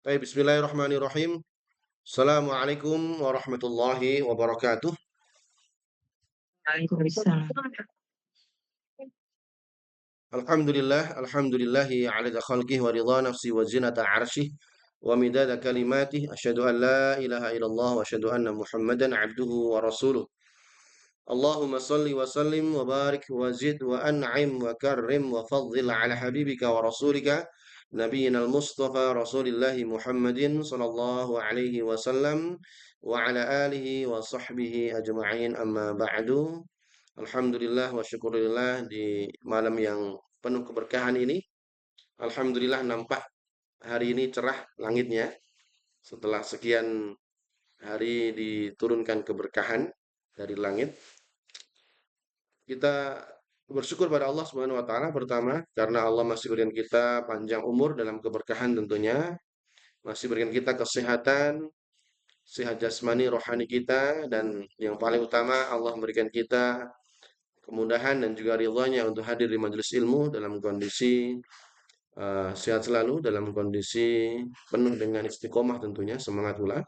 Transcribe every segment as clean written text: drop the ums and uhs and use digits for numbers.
Baik, bismillahirrahmanirrahim. Assalamualaikum warahmatullahi wabarakatuh. Waalaikumsalam. Alhamdulillahi adada khalqih wa ridha nafsi wa zinata arshih wa midada kalimatih. Asyhadu an la ilaha illallah wa asyhadu anna Muhammadan abduhu wa rasuluh. Allahumma salli wa sallim wa barik wa zid wa an'im wa karrim wa faddil ala habibika wa rasulika Nabiyyina al-Mustafa Rasulillahi Muhammadin sallallahu alaihi wasallam wa ala alihi wa sahbihi ajma'in amma ba'du. Alhamdulillah wa syukurillah di malam yang penuh keberkahan ini. Alhamdulillah nampak hari ini cerah langitnya setelah sekian hari diturunkan keberkahan dari langit. Kita bersyukur pada Allah Subhanahu wa taala pertama karena Allah masih berikan kita panjang umur dalam keberkahan tentunya, masih berikan kita kesehatan, sehat jasmani rohani kita dan yang paling utama Allah memberikan kita kemudahan dan juga ridhanya untuk hadir di majelis ilmu dalam kondisi sehat selalu, dalam kondisi penuh dengan istiqomah tentunya, semangat pula.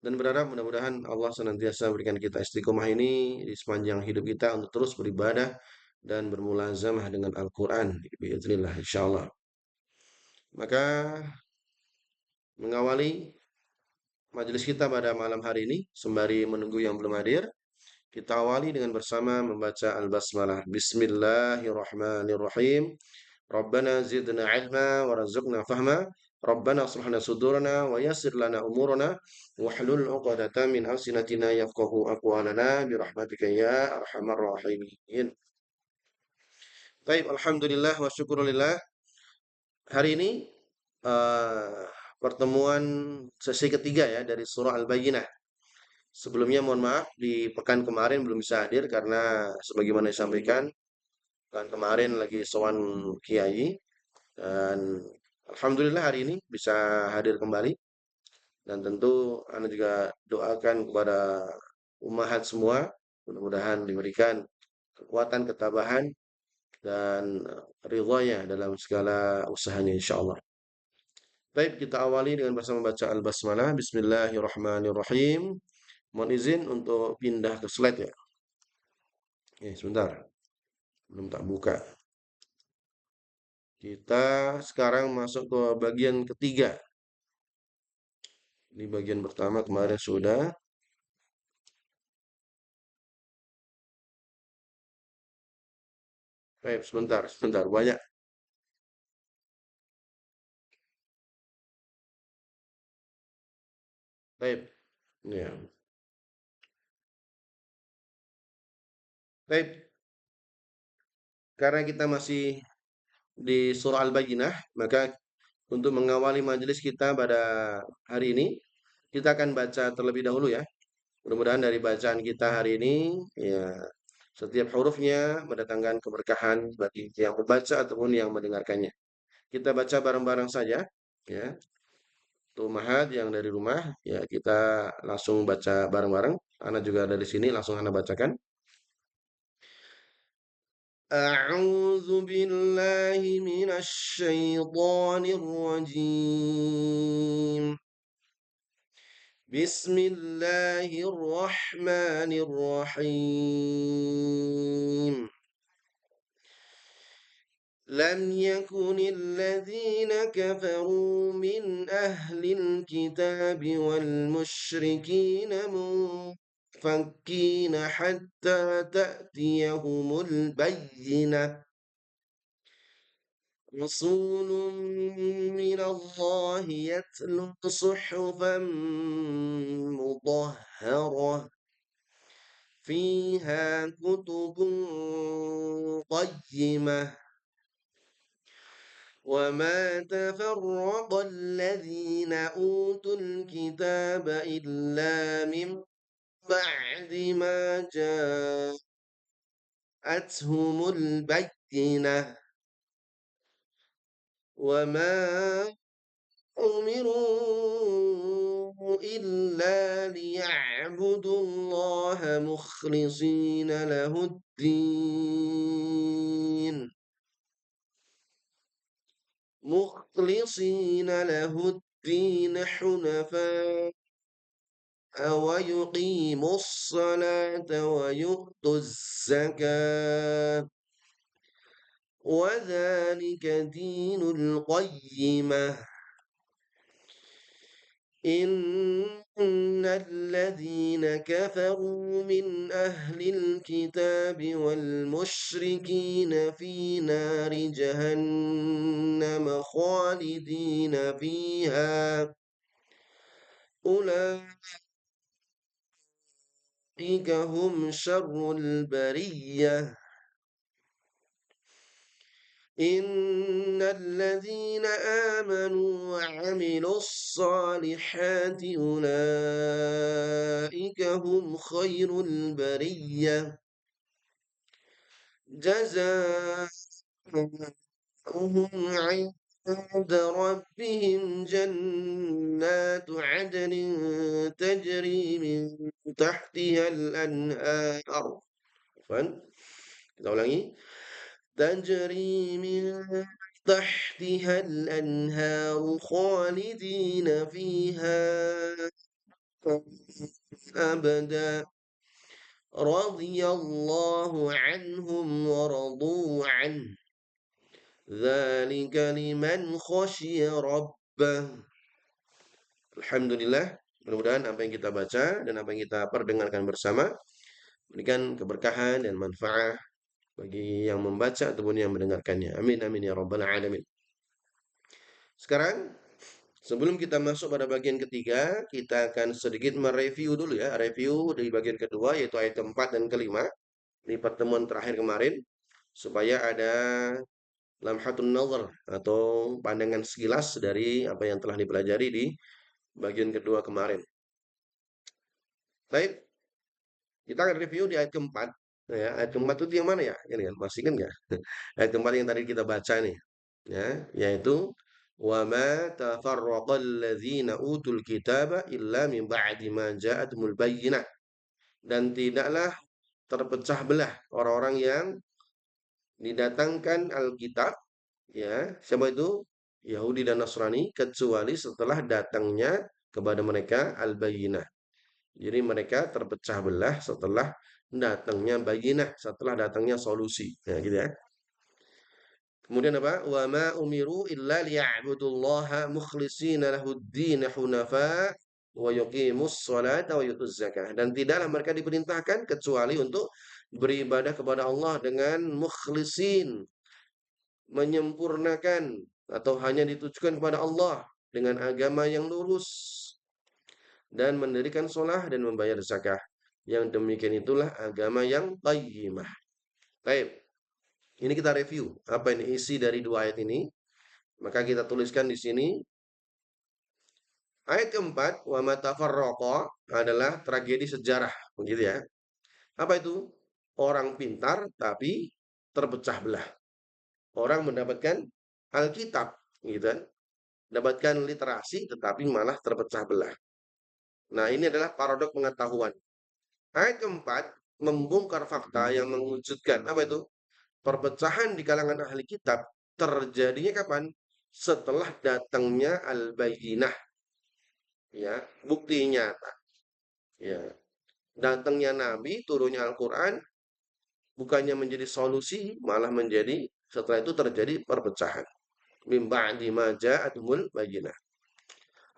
Dan berharap mudah-mudahan Allah senantiasa berikan kita istiqomah ini di sepanjang hidup kita untuk terus beribadah dan bermulazamah dengan Al-Quran. Biiznillah, insyaallah. Maka mengawali majelis kita pada malam hari ini, sembari menunggu yang belum hadir, kita awali dengan bersama membaca Al-Basmalah. Bismillahirrahmanirrahim. Rabbana zidna ilma warzuqna fahma. Rabbana aslih lana sudurana wa yassir lana umurana wahlul 'uqdatam min alsinatina yafqahu aqwalana birahmatika ya arhamar rahimin. Baik, alhamdulillah wa syukurillah. Hari ini eh, pertemuan sesi ketiga ya dari surah Al-Bayyinah. Sebelumnya mohon maaf di pekan kemarin belum bisa hadir karena sebagaimana disampaikan pekan kemarin lagi sowan kiai. Dan alhamdulillah hari ini bisa hadir kembali dan tentu Anda juga doakan kepada umahat semua mudah-mudahan diberikan kekuatan, ketabahan dan ridhonya dalam segala usahanya insyaallah. Baik, kita awali dengan bersama baca Al-Basmalah. Bismillahirrahmanirrahim. Mohon izin untuk pindah ke slide ya. Sebentar, belum tak buka. Kita sekarang masuk ke bagian ketiga. Ini bagian pertama kemarin sudah. Baik, sebentar, banyak. Baik, ya. Baik, karena kita masih di surah Al-Bayyinah, maka untuk mengawali majelis kita pada hari ini, kita akan baca terlebih dahulu ya. Mudah-mudahan dari bacaan kita hari ini, ya, setiap hurufnya mendatangkan keberkahan bagi yang membaca ataupun yang mendengarkannya. Kita baca bareng-bareng saja, ya. Untuk Mahat yang dari rumah, ya kita langsung baca bareng-bareng. Ana juga ada di sini, langsung Ana bacakan. أعوذ بالله من الشيطان الرجيم بسم الله الرحمن الرحيم لم يكن الذين كفروا من أهل الكتاب والمشركين منفكين حتى تأتيهم البينة رسول من الله يتلو صحفا مطهرة فيها كتب قيمة وما تفرق الذين أوتوا الكتاب إلا من بعد ما جاءتهم البينة وما أمروا إلا ليعبدوا الله مخلصين له الدين مخلصين له الدين حنفاء ويقيموا الصلاة ويؤتوا الزكاة وذلك دين القيمة إن الذين كفروا من أهل الكتاب والمشركين في نار جهنم خالدين فيها أولئك هم شر البرية إن الذين آمنوا وعملوا الصالحات أولئك هم خير البرية جزاؤهم عند ربهم جنات عدن تجري من تحتها الأنهار عفواً. Kita ulangi. تجري من تحتها الأنهار خالدين فيها أبدا رضي الله عنهم ورضوا عنه ذلك لمن خشي ربه. Alhamdulillah, mudah-mudahan apa yang kita baca dan apa yang kita perdengarkan bersama memberikan keberkahan dan manfaat bagi yang membaca ataupun yang mendengarkannya. Amin amin ya rabbal alamin. Sekarang sebelum kita masuk pada bagian ketiga, kita akan sedikit mereview dulu ya, review di bagian kedua yaitu ayat keempat dan kelima di pertemuan terakhir kemarin supaya ada lamhatun nazar atau pandangan sekilas dari apa yang telah dipelajari di bagian kedua kemarin. Baik, kita akan review di ayat keempat. Nah, ya, ayat keempat itu yang mana ya? Ini kan masih kan nggak? Ayat keempat yang tadi kita baca nih, ya, yaitu wa ma tafarraqal ladzina utul kitaba illa min ba'di ma ja'atumul bayyinah. Dan tidaklah terpecah belah orang-orang yang didatangkan Alkitab, ya, siapa itu? Yahudi dan Nasrani, kecuali setelah datangnya kepada mereka al-bayyinah. Jadi mereka terpecah belah setelah datangnya bayyinah, setelah datangnya solusi. Ya, gitu ya. Kemudian apa? Wa ma umiru illa liya'budullaha mukhlishina lahud-din hunafa wa yuqimus sholata wa yutuz zakah. Dan tidaklah mereka diperintahkan kecuali untuk beribadah kepada Allah dengan mukhlisin, menyempurnakan atau hanya ditujukan kepada Allah dengan agama yang lurus dan mendirikan sholat dan membayar zakah. Yang demikian itulah agama yang qayyimah. Baik. Ini kita review apa ini isi dari dua ayat ini. Maka kita tuliskan di sini ayat keempat wa matafarraqa adalah tragedi sejarah, begitu ya. Apa itu? Orang pintar tapi terpecah belah. Orang mendapatkan Alkitab, gitu kan. Mendapatkan literasi tetapi malah terpecah belah. Nah, ini adalah paradok pengetahuan. Ayat keempat membongkar fakta yang mewujudkan apa itu? Perpecahan di kalangan ahli kitab terjadinya kapan? Setelah datangnya al-bayyinah, ya, bukti nyata, ya. Datangnya nabi, turunnya Al-Qur'an bukannya menjadi solusi, malah menjadi setelah itu terjadi perpecahan. Mim ba'di ma ja'atumul bayyinah.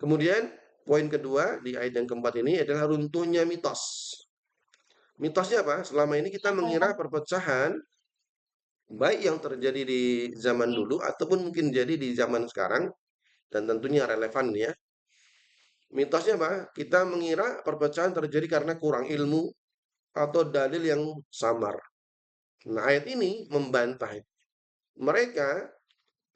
Kemudian poin kedua di ayat yang keempat ini adalah runtuhnya mitos. Mitosnya apa? Selama ini kita mengira perpecahan baik yang terjadi di zaman dulu ataupun mungkin jadi di zaman sekarang dan tentunya relevan ya. Mitosnya apa? Kita mengira perpecahan terjadi karena kurang ilmu atau dalil yang samar. Nah, ayat ini membantah. Mereka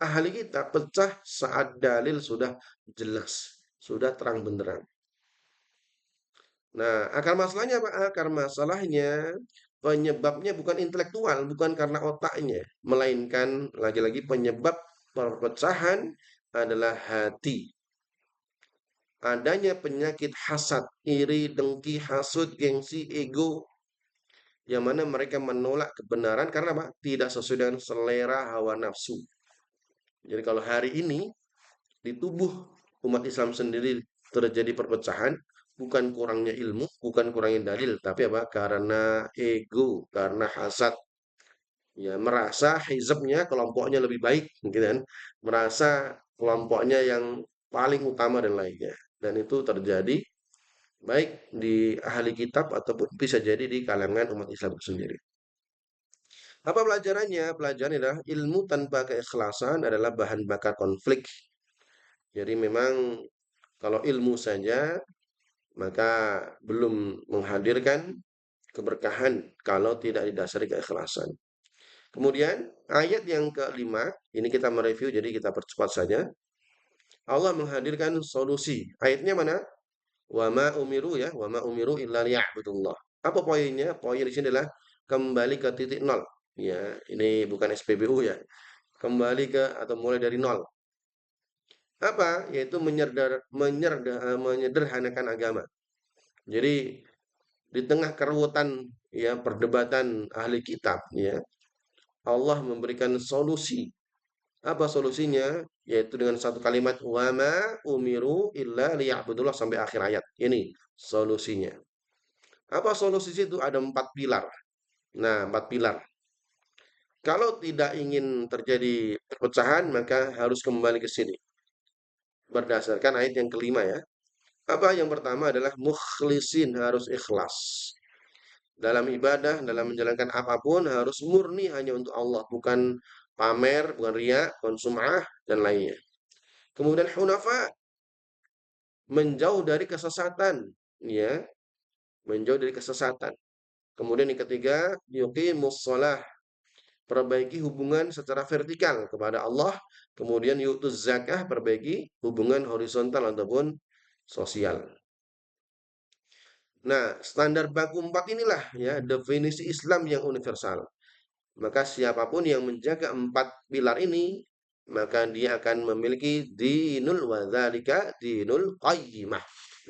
ahli kita pecah saat dalil sudah jelas, sudah terang benderang. Nah, akar masalahnya apa? Akar masalahnya penyebabnya bukan intelektual, bukan karena otaknya, melainkan lagi-lagi penyebab perpecahan adalah hati. Adanya penyakit hasad, iri, dengki, hasud, gengsi, ego, yang mana mereka menolak kebenaran karena apa? Tidak sesuai dengan selera hawa nafsu. Jadi kalau hari ini di tubuh umat Islam sendiri terjadi perpecahan, bukan kurangnya ilmu, bukan kurangnya dalil, tapi apa? Karena ego, karena hasad, ya merasa hizbnya kelompoknya lebih baik, gitu kan? Merasa kelompoknya yang paling utama dan lainnya. Dan itu terjadi baik di ahli kitab ataupun bisa jadi di kalangan umat Islam itu sendiri. Apa pelajarannya? Pelajarannya adalah ilmu tanpa keikhlasan adalah bahan bakar konflik. Jadi memang kalau ilmu saja maka belum menghadirkan keberkahan kalau tidak didasari keikhlasan. Kemudian ayat yang kelima, ini kita mereview jadi kita percepat saja. Allah menghadirkan solusi. Ayatnya mana? Wa ma umiru ya, wa ma umiru illa liya'budullah. Apa poinnya? Poinnya di sini adalah kembali ke titik nol. Ya, ini bukan SPBU ya. Kembali ke atau mulai dari nol. Apa? Yaitu menyederhanakan agama. Jadi di tengah keruwetan ya perdebatan ahli kitab ya, Allah memberikan solusi. Apa solusinya? Yaitu dengan satu kalimat wama umiru illa liya'budullah sampai akhir ayat. Ini solusinya. Apa solusi itu? Ada empat pilar. Nah, empat pilar. Kalau tidak ingin terjadi perpecahan, maka harus kembali ke sini. Berdasarkan ayat yang kelima ya. Apa yang pertama adalah mukhlisin harus ikhlas. Dalam ibadah, dalam menjalankan apapun harus murni hanya untuk Allah, bukan pamer, bukan riya, bukan sum'ah dan lainnya. Kemudian hunafa menjauh dari kesesatan, ya, menjauh dari kesesatan. Kemudian yang ketiga, yuqimus shalah, perbaiki hubungan secara vertikal kepada Allah, kemudian yutuz zakah, perbaiki hubungan horizontal ataupun sosial. Nah, standar baku empat inilah ya definisi Islam yang universal. Maka siapapun yang menjaga empat pilar ini, maka dia akan memiliki dinul wa dzalika dinul qayyimah.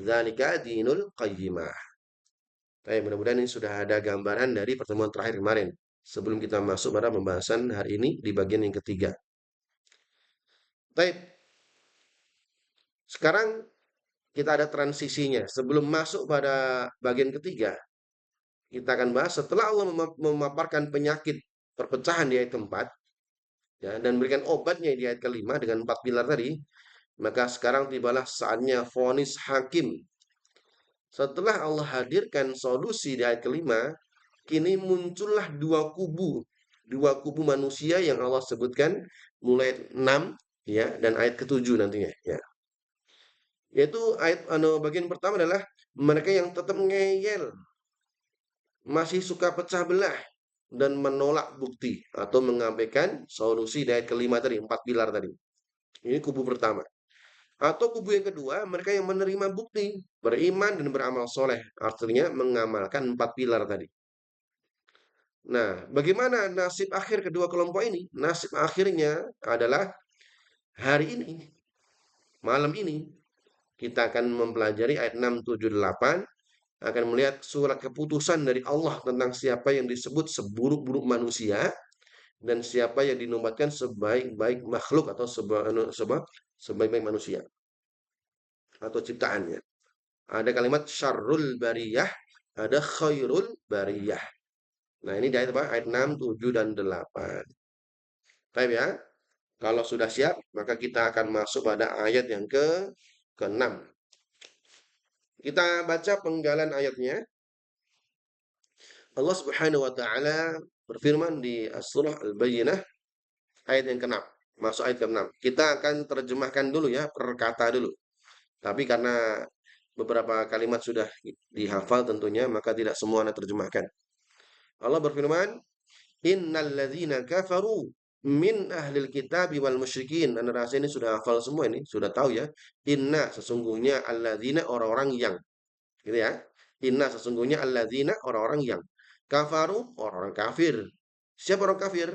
Dzalika dinul qayyimah. Baik, mudah-mudahan ini sudah ada gambaran dari pertemuan terakhir kemarin. Sebelum kita masuk pada pembahasan hari ini di bagian yang ketiga. Baik, sekarang kita ada transisinya. Sebelum masuk pada bagian ketiga, kita akan bahas setelah Allah memaparkan penyakit perpecahan di ayat keempat, ya, dan berikan obatnya di ayat kelima dengan empat pilar tadi, maka sekarang tibalah saatnya vonis hakim. Setelah Allah hadirkan solusi di ayat kelima, kini muncullah dua kubu manusia yang Allah sebutkan mulai 6 ya dan ayat ketujuh nantinya ya. Yaitu ayat bagian pertama adalah mereka yang tetap ngeyel, masih suka pecah belah dan menolak bukti atau mengabaikan solusi di ayat kelima tadi, empat pilar tadi. Ini kubu pertama. Atau kubu yang kedua, mereka yang menerima bukti, beriman dan beramal soleh. Artinya mengamalkan empat pilar tadi. Nah, bagaimana nasib akhir kedua kelompok ini? Nasib akhirnya adalah hari ini, malam ini, kita akan mempelajari ayat 6, 7, 8, akan melihat surat keputusan dari Allah tentang siapa yang disebut seburuk-buruk manusia dan siapa yang dinobatkan sebaik-baik makhluk atau sebaik-baik manusia atau ciptaannya. Ada kalimat syarrul bariyah, ada khairul bariyah. Nah, ini di ayat apa? Ayat 6, 7, dan 8. Baik ya. Kalau sudah siap, maka kita akan masuk pada ayat yang ke-6. Kita baca penggalan ayatnya. Allah Subhanahu wa taala berfirman di surah Al-Bayyinah ayat yang ke-6. Masuk ayat ke-6. Kita akan terjemahkan dulu ya, per kata dulu. Tapi karena beberapa kalimat sudah dihafal tentunya, maka tidak semua Anda terjemahkan. Allah berfirman, "Innal ladzina kafaru min ahlil kitabi wal musyrikin." Anda rasa ini sudah hafal semua ini, sudah tahu ya. Inna sesungguhnya alladzina orang-orang yang, gitu ya. Inna sesungguhnya alladzina orang-orang yang kafaru orang-orang kafir. Siapa orang kafir?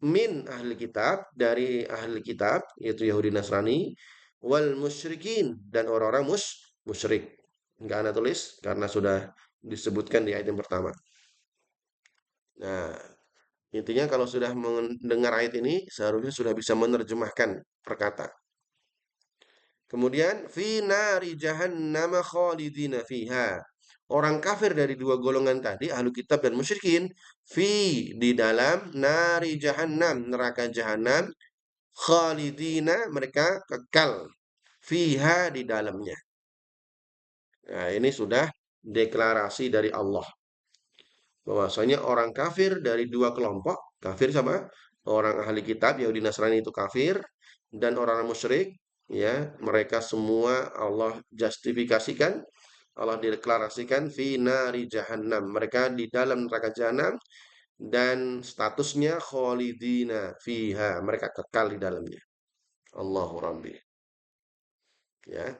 Min ahli kitab dari ahli kitab yaitu Yahudi Nasrani wal musyrikin dan orang-orang musyrik. Enggak Anda tulis karena sudah disebutkan di ayat yang pertama. Nah, Intinya kalau sudah mendengar ayat ini, seharusnya sudah bisa menerjemahkan perkata. Kemudian fi nari jahannam khalidina fiha. Orang kafir dari dua golongan tadi, ahlu kitab dan musyrikin, fi di dalam nari jahannam, neraka jahanam, khalidina mereka kekal fiha di dalamnya. Nah, ini sudah deklarasi dari Allah bahwasanya orang kafir dari dua kelompok, kafir sama orang ahli kitab Yahudi Nasrani itu kafir dan orang musyrik, ya, mereka semua Allah justifikasikan, Allah deklarasikan fi nari jahannam, mereka di dalam neraka jahanam dan statusnya khalidina fiha, mereka kekal di dalamnya. Allahu Rabbi. Ya.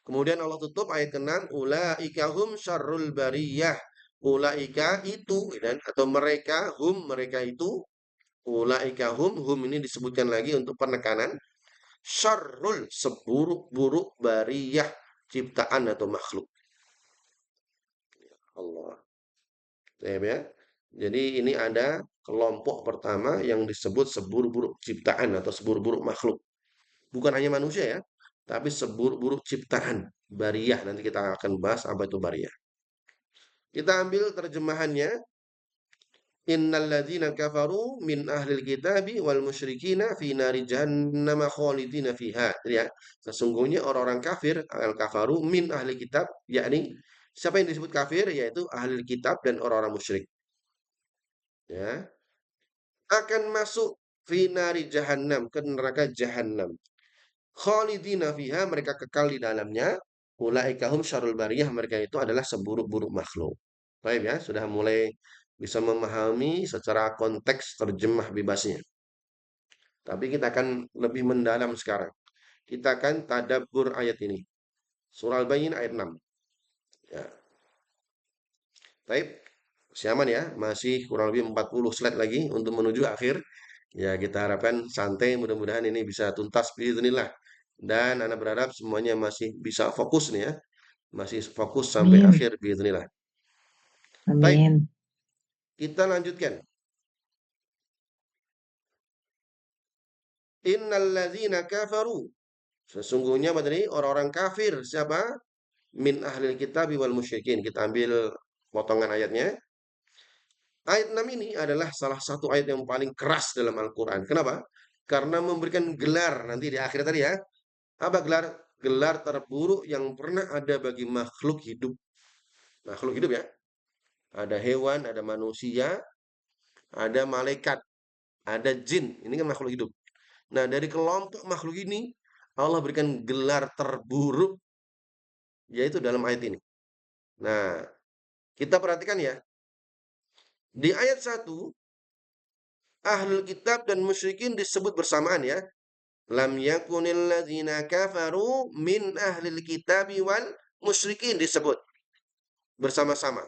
Kemudian Allah tutup ayat ke-6, ulaika hum syarrul bariyah. Ulaika itu dan atau mereka hum mereka itu, ulaika hum ini disebutkan lagi untuk penekanan, syarrul seburuk-buruk bariyah, ciptaan atau makhluk. Allah. Ya. Jadi ini ada kelompok pertama yang disebut seburuk-buruk ciptaan atau seburuk-buruk makhluk. Bukan hanya manusia ya, tapi seburuk-buruk ciptaan. Bariyah, nanti kita akan bahas apa itu bariyah. Kita ambil terjemahannya. Innal ladzina kafaru min ahlil kitabi wal musyrikina fi nari jahannam khalidina fiha. Jadi ya, sesungguhnya orang-orang kafir al kafaru min ahli kitab, yakni siapa yang disebut kafir yaitu ahli kitab dan orang-orang musyrik. Ya, akan masuk fi nari jahannam, ke neraka jahannam. Khalidina fiha, mereka kekal di dalamnya. Ulaika hum syarrul bariyah, mereka itu adalah seburuk-buruk makhluk. Baik ya, sudah mulai bisa memahami secara konteks terjemah bebasnya. Tapi kita akan lebih mendalam sekarang. Kita akan tadabbur ayat ini. Surah Al-Bayyinah ayat 6. Ya. Baik, siaman ya, masih kurang lebih 40 slide lagi untuk menuju akhir. Ya, kita harapkan santai, mudah-mudahan ini bisa tuntas bismillah. Dan Anda berharap semuanya masih bisa fokus nih ya. Masih fokus sampai Amin. akhir bismillah. Baik, Amin. kita lanjutkan. Innalladzina kafaru. Sesungguhnya apa tadi? Orang-orang kafir. Siapa? Min ahlil kitabi wal musyrikin. Kita ambil potongan ayatnya. Ayat 6 ini adalah salah satu ayat yang paling keras dalam Al-Quran. Kenapa? Karena memberikan gelar nanti di akhir tadi ya. Apa gelar? Gelar terburuk yang pernah ada bagi makhluk hidup. Makhluk hidup ya. Ada hewan, ada manusia, ada malaikat, ada jin. Ini kan makhluk hidup. Nah, dari kelompok makhluk ini, Allah berikan gelar terburuk, yaitu dalam ayat ini. Nah, kita perhatikan ya. Di ayat 1, ahlul kitab dan musyrikin disebut bersamaan ya. Lam yakunil ladzina kafaru min ahlil kitabi wal musyrikin disebut bersama-sama.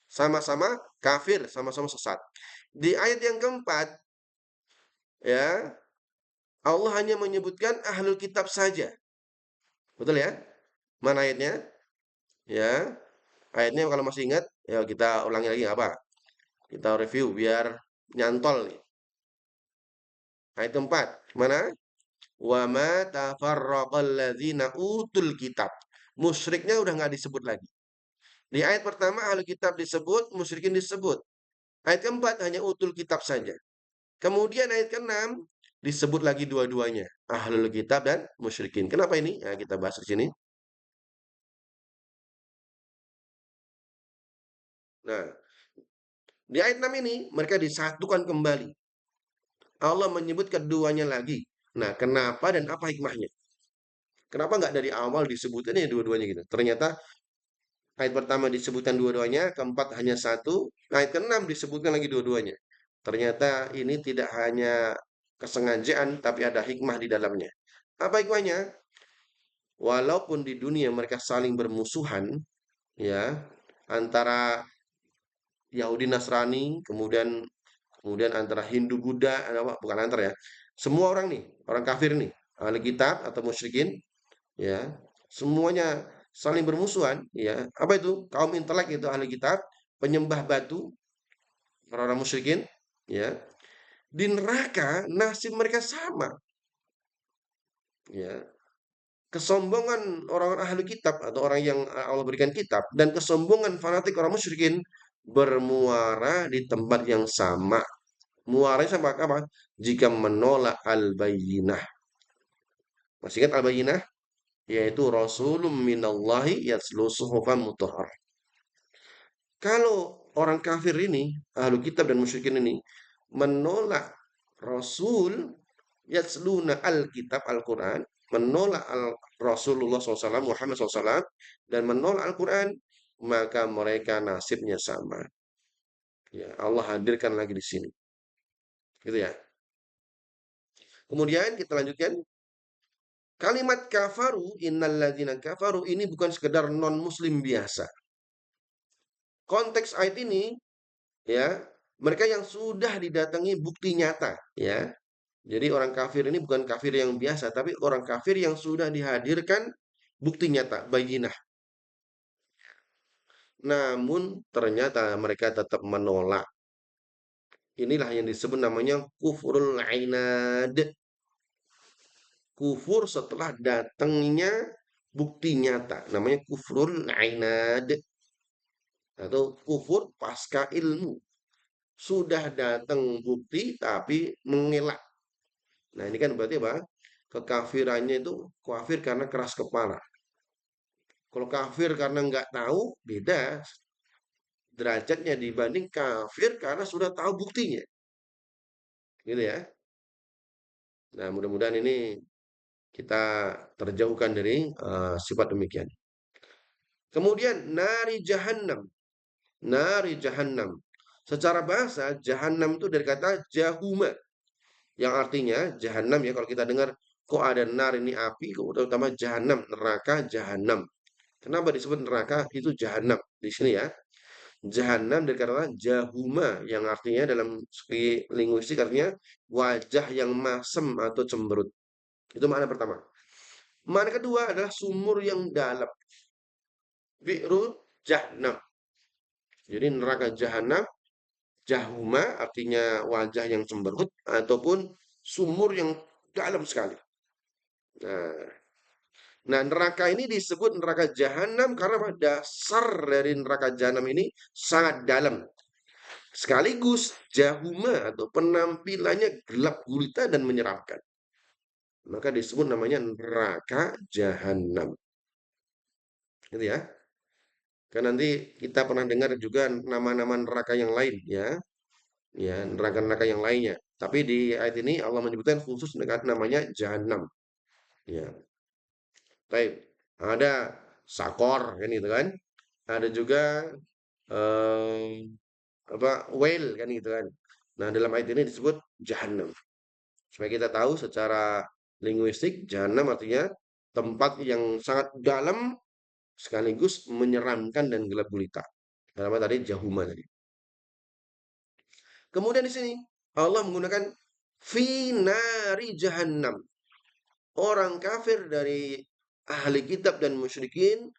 Sama-sama kafir, sama-sama sesat. Di ayat yang keempat, ya, Allah hanya menyebutkan ahlul kitab saja. Betul ya? Mana ayatnya? Ya, ayatnya kalau masih ingat, ya kita ulangi lagi apa? Kita review biar nyantol nih. Ayat keempat, mana? Wa ma tafarraqal ladzina utul kitab. Musyriknya udah nggak disebut lagi. Di ayat pertama ahli kitab disebut, musyrikin disebut. Ayat keempat hanya utul kitab saja. Kemudian ayat keenam disebut lagi dua-duanya, ahlul kitab dan musyrikin. Kenapa ini? Ya, kita bahas di sini. Nah, di ayat 6 ini mereka disatukan kembali. Allah menyebut keduanya lagi. Nah, kenapa dan apa hikmahnya? Kenapa nggak dari awal disebutnya dua-duanya gitu? Ternyata ayat pertama disebutkan dua-duanya, keempat hanya satu, ayat keenam disebutkan lagi dua-duanya. Ternyata ini tidak hanya kesengajaan, tapi ada hikmah di dalamnya. Apa hikmahnya? Walaupun di dunia mereka saling bermusuhan, ya, antara Yahudi Nasrani, kemudian antara Hindu Buddha, bukan antara ya, semua orang nih, orang kafir nih, ahli kitab atau musyrikin, ya, semuanya saling bermusuhan, ya. Apa itu? Kaum intelek itu ahli kitab, penyembah batu, orang-orang musyrikin, ya, di neraka nasib mereka sama, ya. Kesombongan orang ahli kitab atau orang yang Allah berikan kitab dan kesombongan fanatik orang musyrikin bermuara di tempat yang sama. Muaranya sama apa? Jika menolak al-bayyinah. Masih ingat al-bayyinah? Yaitu Rasulun minallahi yatslu suhufan mutahhar. Kalau orang kafir ini, ahlu kitab dan musyrikin ini menolak Rasul yatsluna al-kitab Al-Quran, menolak Rasulullah SAW, Muhammad SAW, dan menolak Al-Quran, maka mereka nasibnya sama. Ya, Allah hadirkan lagi di sini. Gitu ya. Kemudian kita lanjutkan. Kalimat kafaru, innalladzina kafaru ini bukan sekedar non-muslim biasa. Konteks ayat ini, ya, mereka yang sudah didatangi bukti nyata, ya. Jadi orang kafir ini bukan kafir yang biasa, tapi orang kafir yang sudah dihadirkan bukti nyata, bayinah. Namun ternyata mereka tetap menolak. Inilah yang disebut namanya kufrul ainad. Kufur setelah datangnya bukti nyata. Namanya kufrul ainad. Atau kufur pasca ilmu. Sudah datang bukti tapi mengelak. Nah ini kan berarti apa? Kekafirannya itu kafir karena keras kepala. Kalau kafir karena nggak tahu, beda derajatnya dibanding kafir karena sudah tahu buktinya. Gitu ya. Nah, mudah-mudahan ini kita terjauhkan dari sifat demikian. Kemudian nari jahannam. Nari jahannam. Secara bahasa, jahannam itu dari kata jahuma. Yang artinya, jahannam ya, kalau kita dengar, kok ada nar ini api, terutama jahannam, neraka jahannam. Kenapa disebut neraka? Itu jahannam. Di sini ya. Jahannam dari kata jahuma yang artinya dalam segi linguistik artinya wajah yang masem atau cemberut. Itu makna pertama. Makna kedua adalah sumur yang dalam. Bi'ru jahannam. Jadi neraka jahanam, jahuma artinya wajah yang cemberut ataupun sumur yang dalam sekali. Nah, nah neraka ini disebut neraka jahanam karena dasar dari neraka jahanam ini sangat dalam. Sekaligus jahuma atau penampilannya gelap gulita dan menyeramkan. Maka disebut namanya neraka jahanam. Gitu ya. Kan nanti kita pernah dengar juga nama-nama neraka yang lain ya. Ya, neraka-neraka yang lainnya. Tapi di ayat ini Allah menyebutkan khusus dengan namanya jahanam. Ya. Baik. Ada sakor kan gitu kan. Ada juga eh, apa whale kan gitu kan. Nah, dalam ayat ini disebut jahanam. Supaya kita tahu secara linguistik, jahanam artinya tempat yang sangat dalam sekaligus menyeramkan dan gelap gulita. Dalam tadi jahuma tadi. Kemudian di sini Allah menggunakan finari jahannam. Orang kafir dari ahli kitab dan musyrikin,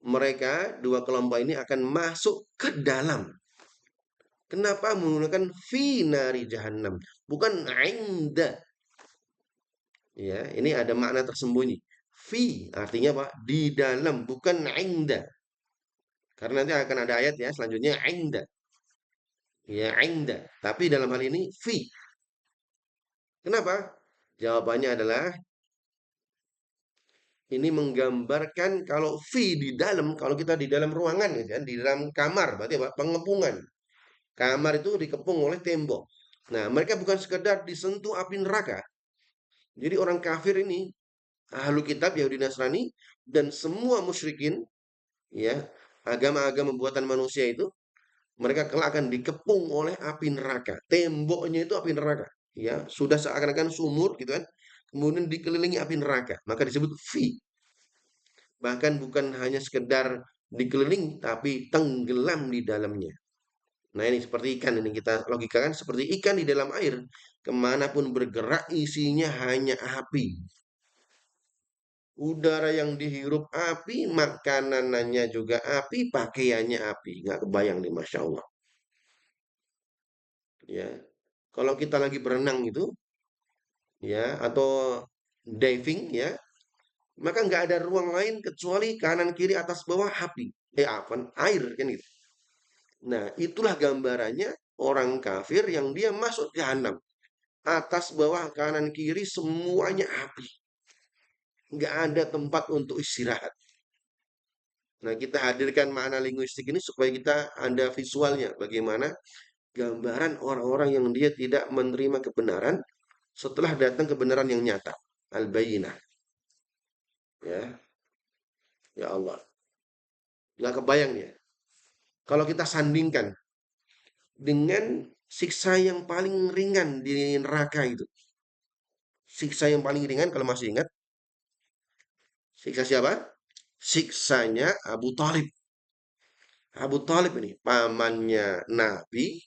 mereka dua kelompok ini akan masuk ke dalam. Kenapa menggunakan finari jahannam? Bukan inda. Ya, ini ada makna tersembunyi. Fi artinya apa? Di dalam, bukan inda. Karena nanti akan ada ayat ya selanjutnya inda. Ya, inda. Tapi dalam hal ini fi. Kenapa? Jawabannya adalah ini menggambarkan kalau fi di dalam, kalau kita di dalam ruangan gitu kan, di dalam kamar, berarti apa? Pengepungan. Kamar itu dikepung oleh tembok. Nah, mereka bukan sekedar disentuh api neraka. Jadi orang kafir ini, ahlu kitab Yahudi Nasrani dan semua musyrikin, ya, agama-agama buatan manusia itu, mereka kelak akan dikepung oleh api neraka. Temboknya itu api neraka, ya, sudah seakan-akan sumur gitu kan. Kemudian dikelilingi api neraka, maka disebut fi. Bahkan bukan hanya sekedar dikelilingi, tapi tenggelam di dalamnya. Nah ini seperti ikan ini kita logikakan seperti ikan di dalam air. Kemanapun bergerak isinya hanya api. Udara yang dihirup api, makanannya juga api, pakaiannya api. Nggak kebayang nih Masya Allah. ya. Kalau kita lagi berenang itu, ya, atau diving, ya, maka nggak ada ruang lain kecuali kanan kiri atas bawah api. Apa? Air kan gitu. Nah, itulah gambarannya orang kafir yang dia masuk jahanam. Atas bawah kanan kiri semuanya api. Nggak ada tempat untuk istirahat. Nah, kita hadirkan makna linguistik ini supaya kita ada visualnya bagaimana gambaran orang-orang yang dia tidak menerima kebenaran setelah datang kebenaran yang nyata. Al-Bayyinah. Ya, ya Allah. Nggak kebayang ya. Kalau kita sandingkan dengan siksa yang paling ringan di neraka itu. Siksa yang paling ringan kalau masih ingat. Siksa siapa? Siksanya Abu Talib. Abu Talib ini pamannya Nabi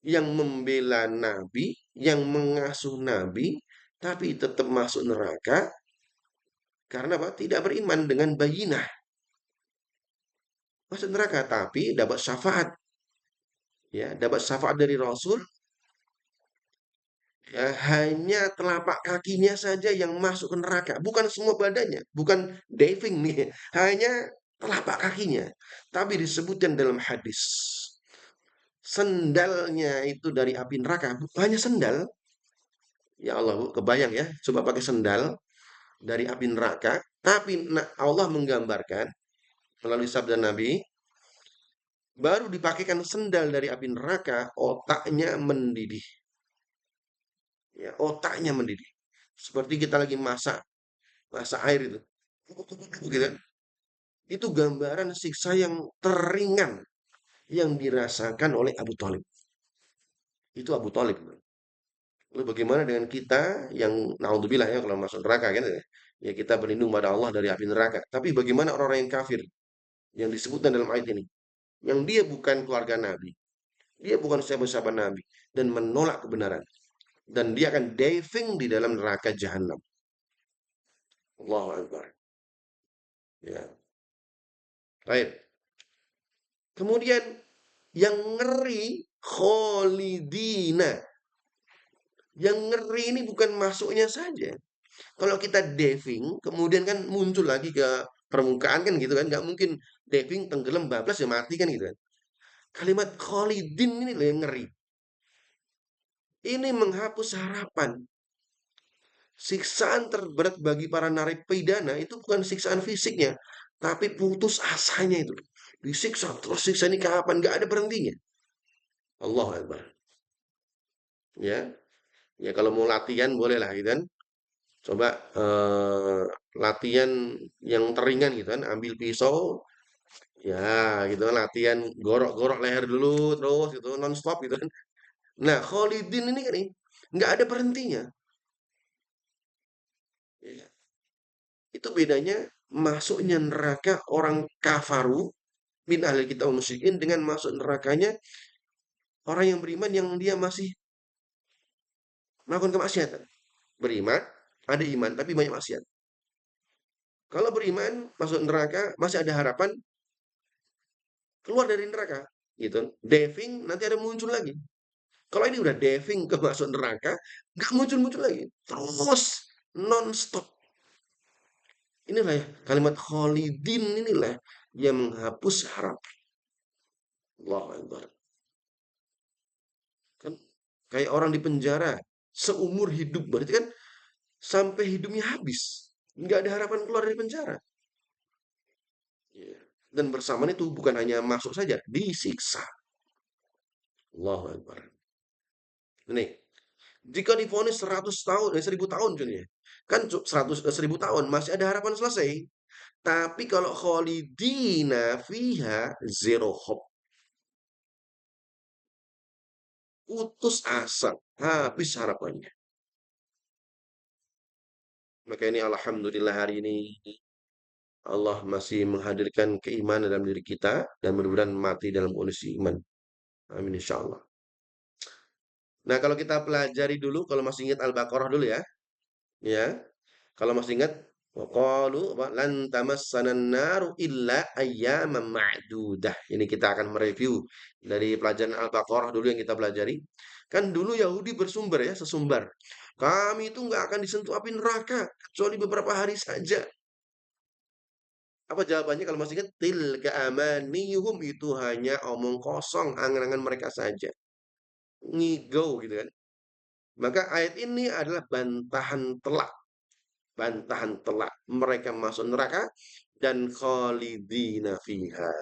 yang membela Nabi, yang mengasuh Nabi, tapi tetap masuk neraka karena apa? Tidak beriman dengan bayinah. Masuk neraka, tapi dapat syafaat. Ya, dapat syafaat dari Rasul. Ya, hanya telapak kakinya saja yang masuk ke neraka, bukan semua badannya, bukan diving nih, hanya telapak kakinya. Tapi disebutkan dalam hadis, sendalnya itu dari api neraka, hanya sendal. Ya Allah, Bu, kebayang ya, coba pakai sendal dari api neraka, tapi Allah menggambarkan melalui sabda Nabi, baru dipakaikan sendal dari api neraka, otaknya mendidih. Ya, otaknya mendidih. Seperti kita lagi masak, masak air itu. Gitu kan. Itu gambaran siksa yang teringan yang dirasakan oleh Abu Talib. Itu Abu Talib. Lalu bagaimana dengan kita yang naudzubillah ya kalau masuk neraka kan ya. Ya kita berlindung pada Allah dari api neraka. Tapi bagaimana orang-orang yang kafir yang disebutkan dalam ayat ini? Yang dia bukan keluarga Nabi, dia bukan sahabat-sahabat Nabi dan menolak kebenaran dan dia akan diving di dalam neraka jahanam. Allahu Akbar. Ya. Baik. Kemudian yang ngeri kholidina. Yang ngeri ini bukan masuknya saja. Kalau kita diving, kemudian kan muncul lagi ke permukaan kan gitu kan. Nggak mungkin diving tenggelam bablas ya mati kan gitu kan. Kalimat kholidin ini loh yang ngeri. Ini menghapus harapan. Siksaan terberat bagi para narapidana itu bukan siksaan fisiknya, tapi putus asanya itu. Disiksa terus siksa ini kapan? Nggak ada berhentinya. Allah Akbar. Ya, ya kalau mau latihan boleh lah gitu kan. Coba latihan yang teringan gitu kan, ambil pisau, ya gitu kan, latihan gorok-gorok leher dulu terus gitu non-stop gitu kan. Nah, Khalidin ini kan nih nggak ada berhentinya. Ya, itu bedanya masuknya neraka orang kafaru min ahli kitab musyrikin dengan masuk nerakanya orang yang beriman yang dia masih melakukan kemaksiatan. Beriman, ada iman tapi banyak maksiat. Kalau beriman masuk neraka masih ada harapan keluar dari neraka gitu. Diving nanti ada muncul lagi. Kalau ini udah diving ke masuk neraka, nggak muncul-muncul lagi. Terus non-stop. Inilah ya, kalimat kholidin inilah yang menghapus harap. Allahu Akbar. Kan kayak orang di penjara seumur hidup berarti kan sampai hidupnya habis. Nggak ada harapan keluar dari penjara. Ya. Dan bersamaan itu bukan hanya masuk saja, disiksa. Allahu Akbar. Ini, jika divonis 100 tahun, 1000 tahun contohnya. Kan 1000 tahun masih ada harapan selesai. Tapi kalau kholidina fiha zero hope. Putus asa, habis harapannya. Maka ini alhamdulillah hari ini Allah masih menghadirkan keimanan dalam diri kita dan mudah-mudahan mati dalam kondisi iman. Amin insyaallah. Nah, kalau kita pelajari dulu kalau masih ingat Al-Baqarah dulu ya. Ya. Kalau masih ingat Qalu lan tamassanan naru illa ayyaman ma'dudah. Ini kita akan mereview dari pelajaran Al-Baqarah dulu yang kita pelajari. Kan dulu Yahudi bersumber ya, sesumbar. Kami itu nggak akan disentuh api neraka kecuali beberapa hari saja. Apa jawabannya kalau masih ingat? Tilka amaniyuhum, itu hanya omong kosong, angan-angan mereka saja. Ngigau gitu kan. Maka ayat ini adalah bantahan telak. Bantahan telak. Mereka masuk neraka dan khalidina fiha.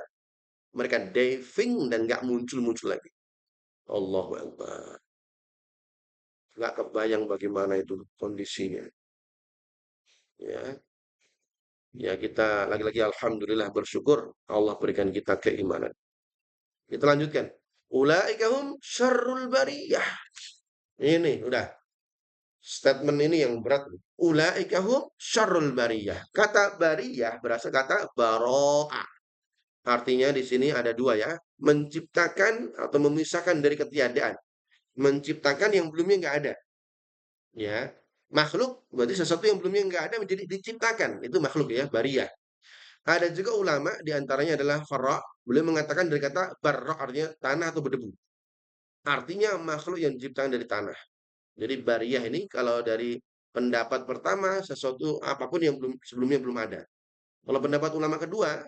Mereka diving dan nggak muncul-muncul lagi. Allahu Akbar. Nggak kebayang bagaimana itu kondisinya. Ya, ya kita lagi-lagi alhamdulillah bersyukur Allah berikan kita keimanan. Kita lanjutkan. Ulaikahum syarrul bariyah. Ini udah statement ini yang berat. Ulaikahum syarrul bariyah. Kata bariyah berasal kata baro'ah. Artinya di sini ada dua ya. Menciptakan atau memisahkan dari ketiadaan. Menciptakan yang belumnya nggak ada. Ya. Makhluk berarti sesuatu yang belumnya nggak ada menjadi diciptakan. Itu makhluk ya, bariyah. Ada juga ulama diantaranya adalah Farra. Beliau mengatakan dari kata barra artinya tanah atau berdebu. Artinya makhluk yang diciptakan dari tanah. Jadi bariyah ini kalau dari pendapat pertama sesuatu apapun yang sebelumnya belum ada. Kalau pendapat ulama kedua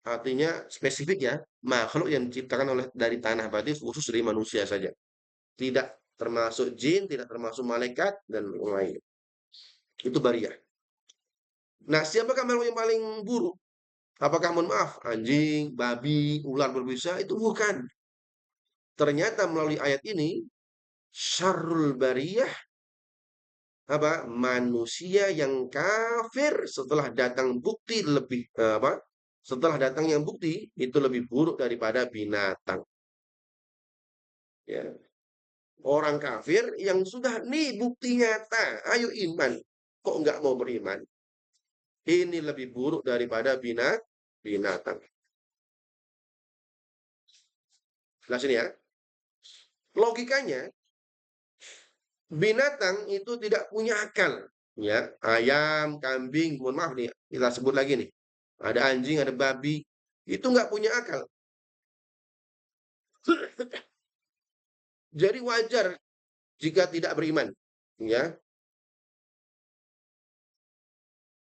artinya spesifik ya, makhluk yang diciptakan oleh dari tanah, berarti khusus dari manusia saja. Tidak termasuk jin, tidak termasuk malaikat dan lain. Itu bariyah. Nah, siapakah makhluk yang paling buruk? Apakah mohon maaf, anjing, babi, ular berbisa? Itu bukan. Ternyata melalui ayat ini, syarrul bariyah apa? Manusia yang kafir setelah datang bukti lebih apa? Setelah datang yang bukti itu lebih buruk daripada binatang. Ya. Orang kafir yang sudah nih bukti nyata, ayo iman. Kok nggak mau beriman? Ini lebih buruk daripada binatang. Jelas ini ya. Logikanya, binatang itu tidak punya akal. Ya, ayam, kambing, mohon maaf nih, kita sebut lagi nih. Ada anjing, ada babi, itu nggak punya akal. Jadi wajar jika tidak beriman. Ya,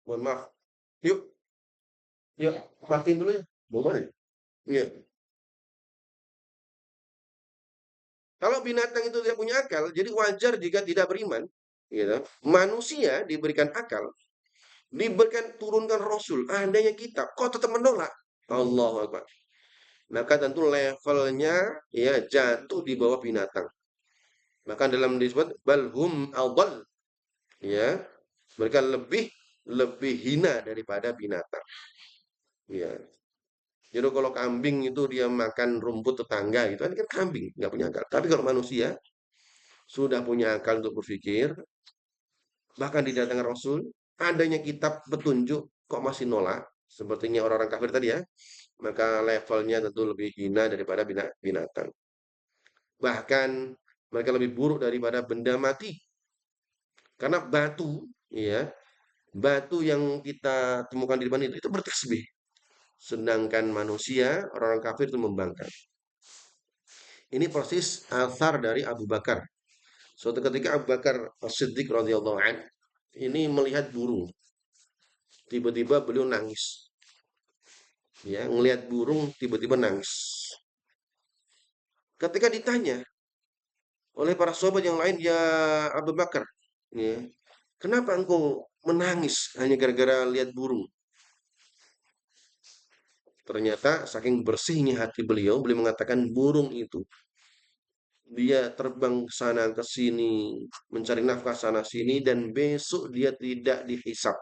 mohon maaf. Yuk, yuk, matiin dulu ya. Boleh. Ya. Kalau binatang itu tidak punya akal, jadi wajar jika tidak beriman. Gitu. Manusia diberikan akal, diberikan turunkan Rasul. Andainya kita, kok tetap menolak? Allahu Akbar. Maka tentu levelnya ya jatuh di bawah binatang. Maka dalam disebut balhum adal, ya mereka lebih lebih hina daripada binatang. Ya. Jadi kalau kambing itu dia makan rumput tetangga gitu kan kambing nggak punya akal. Tapi kalau manusia sudah punya akal untuk berpikir, bahkan didatangkan Rasul, adanya kitab petunjuk kok masih nolak, sepertinya orang-orang kafir tadi ya, maka levelnya tentu lebih hina daripada binatang. Bahkan mereka lebih buruk daripada benda mati. Karena batu, ya, batu yang kita temukan di depan itu bertasbih. Sedangkan manusia, orang-orang kafir itu membangkang. Ini persis asar dari Abu Bakar. Suatu ketika Abu Bakar As-Siddiq radhiyallahu an ini melihat burung. Tiba-tiba beliau nangis. Ya, ngelihat burung tiba-tiba nangis. Ketika ditanya oleh para sahabat yang lain, ya Abu Bakar, ya, kenapa engkau menangis hanya gara-gara lihat burung? Ternyata saking bersihnya hati beliau, beliau mengatakan burung itu dia terbang ke sana ke sini, mencari nafkah sana sini dan besok dia tidak dihisap.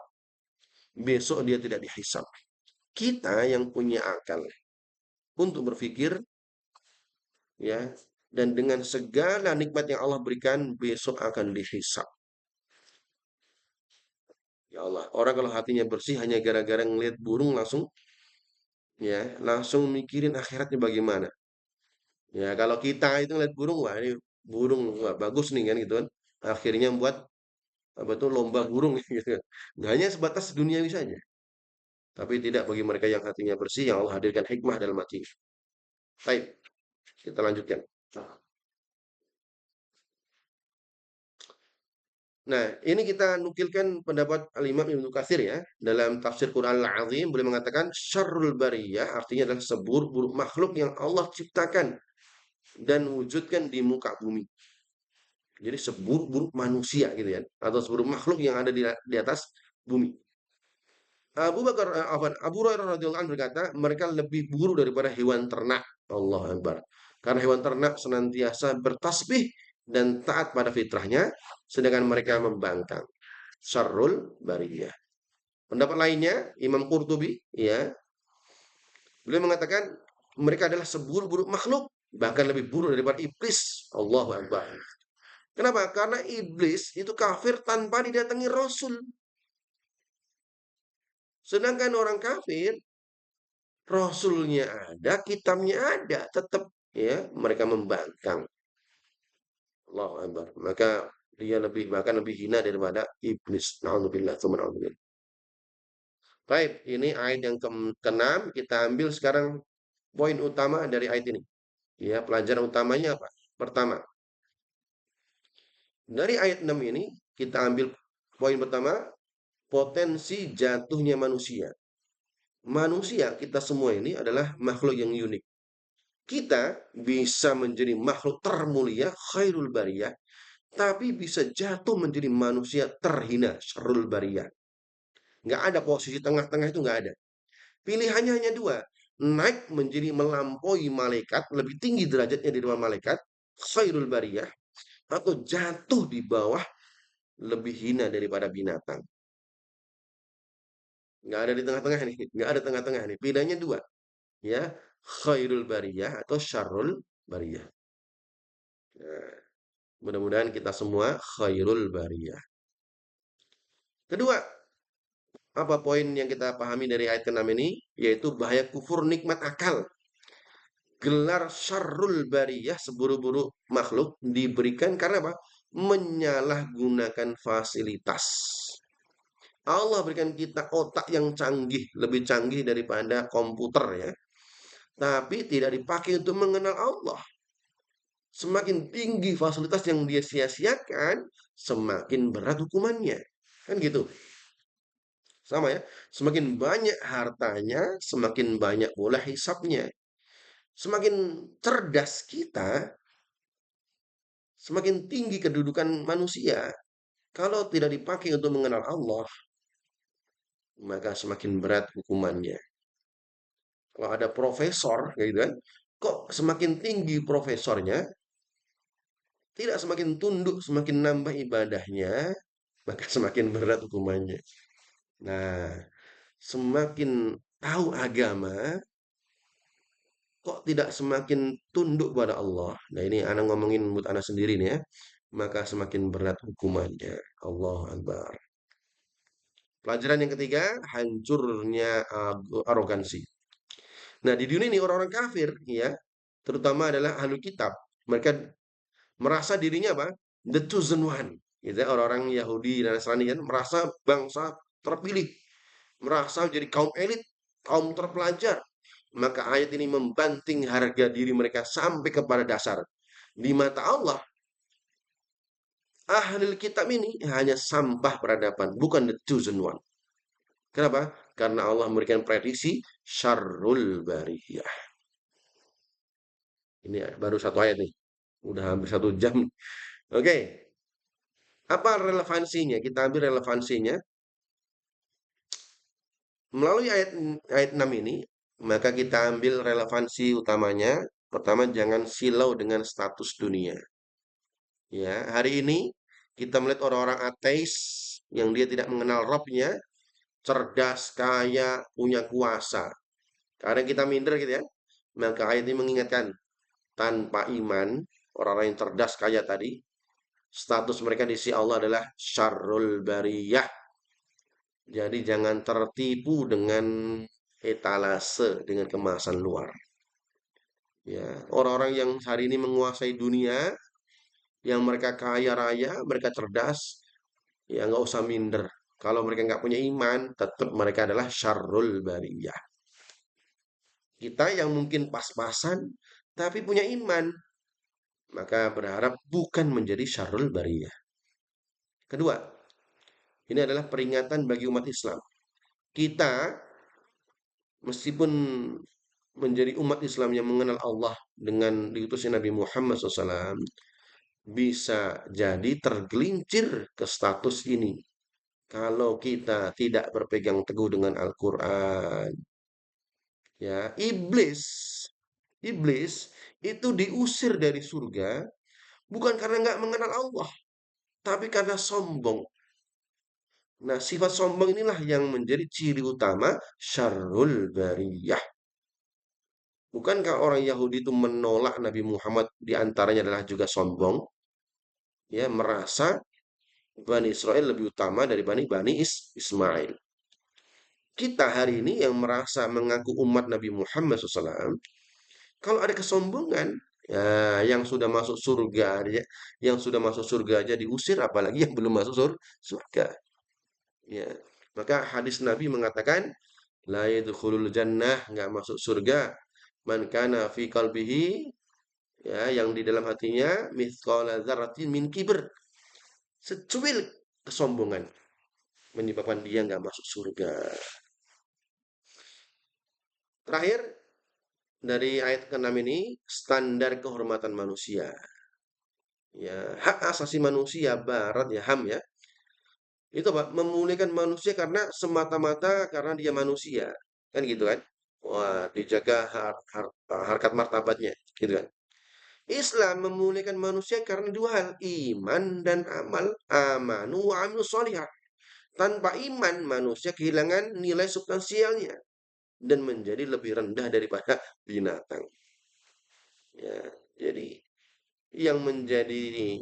Besok dia tidak dihisap. Kita yang punya akal untuk berpikir ya dan dengan segala nikmat yang Allah berikan besok akan dihisap. Ya Allah, orang kalau hatinya bersih hanya gara-gara ngelihat burung langsung ya, langsung mikirin akhiratnya bagaimana. Ya, kalau kita itu ngeliat burung, wah ini burung wah, bagus nih kan gitu kan. Akhirnya buat apa itu lomba burung gitu kan. Hanya sebatas duniawi saja. Tapi tidak bagi mereka yang hatinya bersih, yang Allah hadirkan hikmah dalam hati. Baik, kita lanjutkan. Nah, ini kita nukilkan pendapat Al-Imam Ibnu Katsir ya. Dalam tafsir Quran Al-Azim boleh mengatakan syarrul bariyah artinya adalah seburuk-buruk makhluk yang Allah ciptakan dan wujudkan di muka bumi. Jadi seburuk-buruk manusia gitu ya, atau seburuk makhluk yang ada di atas bumi. Abu Hurairah radhiyallahu anhu berkata, mereka lebih buruk daripada hewan ternak. Allah Akbar. Karena hewan ternak senantiasa bertasbih dan taat pada fitrahnya, sedangkan mereka membangkang. Syarrul bariyah. Pendapat lainnya, Imam Qurtubi, ya, beliau mengatakan mereka adalah seburuk-buruk makhluk, bahkan lebih buruk daripada iblis. Allahu Akbar. Kenapa? Karena iblis itu kafir tanpa didatangi Rasul. Sedangkan orang kafir, Rasulnya ada, kitabnya ada, tetap ya mereka membangkang. Allahu Akbar. Maka dia lebih bahkan lebih hina daripada iblis. Nauzubillah, tsumma nauzubillah. Baik, ini ayat yang ke-6 kita ambil sekarang poin utama dari ayat ini. Ya, pelajaran utamanya apa? Pertama, dari ayat 6 ini kita ambil poin pertama, potensi jatuhnya manusia. Manusia kita semua ini adalah makhluk yang unik. Kita bisa menjadi makhluk termulia, khairul bariyah, tapi bisa jatuh menjadi manusia terhina, syarrul bariyah. Nggak ada posisi tengah-tengah, itu nggak ada. Pilihannya hanya dua. Naik menjadi melampaui malaikat, lebih tinggi derajatnya di depan malaikat, khairul bariyah, atau jatuh di bawah, lebih hina daripada binatang. Nggak ada di tengah-tengah nih. Nggak ada tengah-tengah nih. Pilihannya dua. Ya, khairul bariyah atau syarrul bariyah. Nah, mudah-mudahan kita semua khairul bariyah. Kedua, apa poin yang kita pahami dari ayat ke-6 ini? Yaitu bahaya kufur nikmat akal. Gelar syarrul bariyah, seburuk-buruk makhluk, diberikan karena apa? Menyalahgunakan fasilitas. Allah berikan kita otak yang canggih, lebih canggih daripada komputer ya. Tapi tidak dipakai untuk mengenal Allah. Semakin tinggi fasilitas yang dia sia-siakan, semakin berat hukumannya. Kan gitu. Sama ya. Semakin banyak hartanya, semakin banyak pula hisapnya. Semakin cerdas kita, semakin tinggi kedudukan manusia. Kalau tidak dipakai untuk mengenal Allah, maka semakin berat hukumannya. Kalau ada profesor, gitu kan, kok semakin tinggi profesornya, tidak semakin tunduk, semakin nambah ibadahnya, maka semakin berat hukumannya. Nah, semakin tahu agama, kok tidak semakin tunduk pada Allah. Nah, ini anak ngomongin menurut anak sendiri nih ya. Maka semakin berat hukumannya. Allah Akbar. Pelajaran yang ketiga, hancurnya arogansi. Nah, di dunia ini orang-orang kafir, ya, terutama adalah ahlu kitab. Mereka merasa dirinya apa? The chosen one. Gitu ya, orang-orang Yahudi dan Nasrani kan merasa bangsa terpilih, merasa jadi kaum elit, kaum terpelajar. Maka ayat ini membanting harga diri mereka sampai kepada dasar. Di mata Allah, ahli kitab ini hanya sampah peradaban, bukan the chosen one. Kenapa? Karena Allah memberikan prediksi syarrul bariyah. Ini baru satu ayat nih. Udah hampir 1 jam. Oke, apa relevansinya? Kita ambil relevansinya. Melalui ayat 6 ini, maka kita ambil relevansi utamanya. Pertama, jangan silau dengan status dunia. Ya, hari ini kita melihat orang-orang ateis yang dia tidak mengenal Robnya, cerdas, kaya, punya kuasa. Karena kita minder gitu ya. Maka ayat ini mengingatkan, tanpa iman, orang-orang yang cerdas, kaya tadi, status mereka di sisi Allah adalah syarrul bariyah. Jadi jangan tertipu dengan etalase, dengan kemasan luar. Ya, orang-orang yang hari ini menguasai dunia, yang mereka kaya raya, mereka cerdas, Ya nggak usah minder. Kalau mereka nggak punya iman, tetap mereka adalah syarrul bariyah. Kita yang mungkin pas-pasan, tapi punya iman, maka berharap bukan menjadi syarrul bariyah. Kedua, ini adalah peringatan bagi umat Islam. Kita, meskipun menjadi umat Islam yang mengenal Allah dengan diutusnya Nabi Muhammad SAW, bisa jadi tergelincir ke status ini. Kalau kita tidak berpegang teguh dengan Al-Quran, ya, iblis itu diusir dari surga bukan karena nggak mengenal Allah, tapi karena sombong. Nah, sifat sombong inilah yang menjadi ciri utama syarrul bariyah. Bukankah orang Yahudi itu menolak Nabi Muhammad diantaranya adalah juga sombong? Ya, merasa Bani Israel lebih utama dari Bani Ismail. Kita hari ini yang merasa mengaku umat Nabi Muhammad SAW, kalau ada kesombongan, ya, yang sudah masuk surga, ya, yang sudah masuk surga aja diusir, apalagi yang belum masuk surga. Ya, maka hadis Nabi mengatakan, la yadkhulul jannah, nggak masuk surga, man kana fi qalbihi, ya, yang di dalam hatinya mithqala dzarratin min kibr, secuil kesombongan menyebabkan dia nggak masuk surga. Terakhir dari ayat ke-6 ini, standar kehormatan manusia. Ya, hak asasi manusia barat ya HAM ya. Itu Pak, memuliakan manusia karena semata-mata karena dia manusia. Kan gitu kan? Wah, dijaga harkat martabatnya, gitu kan. Islam memuliakan manusia karena dua hal, iman dan amal. Amanu wa amilus sholihat. Tanpa iman, manusia kehilangan nilai substansialnya dan menjadi lebih rendah daripada binatang. Ya, jadi yang menjadi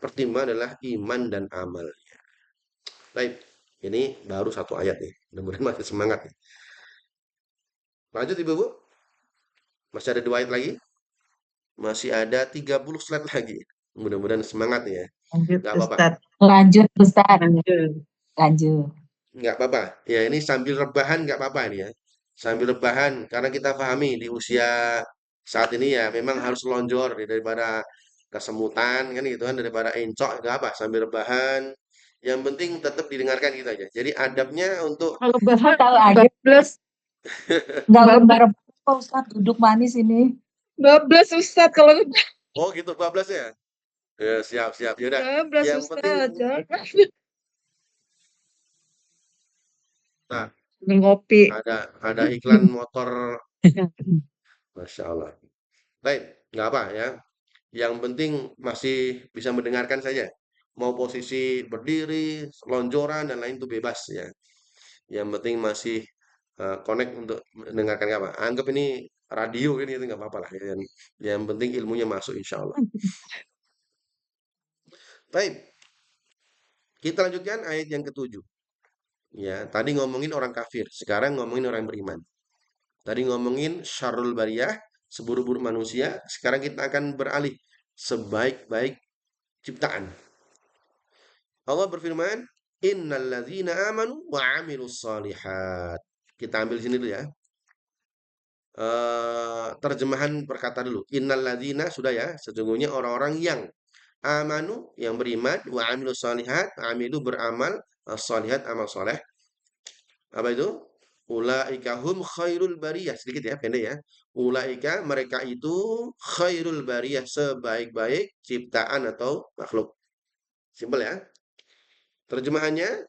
pertimbangan adalah iman dan amal. Baik, ini baru satu ayat nih. Mudah-mudahan masih semangat nih. Lanjut Ibu-ibu, masih ada dua ayat lagi. Masih ada 30 slide lagi. Mudah-mudahan semangat nih ya. Lanjut Nggak apa-apa. Ustaz. Lanjut Ustaz. Lanjut. Nggak apa-apa. Ya ini sambil rebahan nggak apa-apa ini ya. Sambil rebahan karena kita pahami di usia saat ini ya memang harus lonjor ya, daripada kesemutan kan gitu kan, daripada encok nggak apa sambil rebahan. Yang penting tetap didengarkan gitu aja. Jadi adabnya untuk Kalau bahan tahu aja plus nggak lembar kok Ustaz duduk manis ini. 12 Ustaz kalau oh gitu 12 ya. Ya siap siap. Ya udah. 12 Yang penting Ustaz. nah, Ngopi. ada iklan motor, masya Allah. Baik, nggak apa ya. Yang penting masih bisa mendengarkan saja. Mau posisi berdiri, lonjoran dan lain itu bebas ya. Yang penting masih connect untuk mendengarkan nggak apa. Anggap ini radio ini itu nggak apa-apa lah. Ya. Yang penting ilmunya masuk insya Allah. Baik, kita lanjutkan ayat yang ketujuh. Ya, tadi ngomongin orang kafir, sekarang ngomongin orang beriman. Tadi ngomongin syarrul bariyah, seburuk-buruk manusia. Sekarang kita akan beralih sebaik-baik ciptaan. Allah berfirman, innalladzina amanu wa amilus solihat. Kita ambil sini dulu ya. Terjemahan perkata dulu. Innalladzina sudah ya, sesungguhnya orang-orang yang amanu, yang beriman, wa amilus solihat, amilu beramal, solihat amal soleh. Apa itu? Ulaika hum khairul bariyah. Sedikit ya, pendek ya. Ulaika mereka itu khairul bariyah, sebaik-baik ciptaan atau makhluk. Simpel ya. Terjemahannya,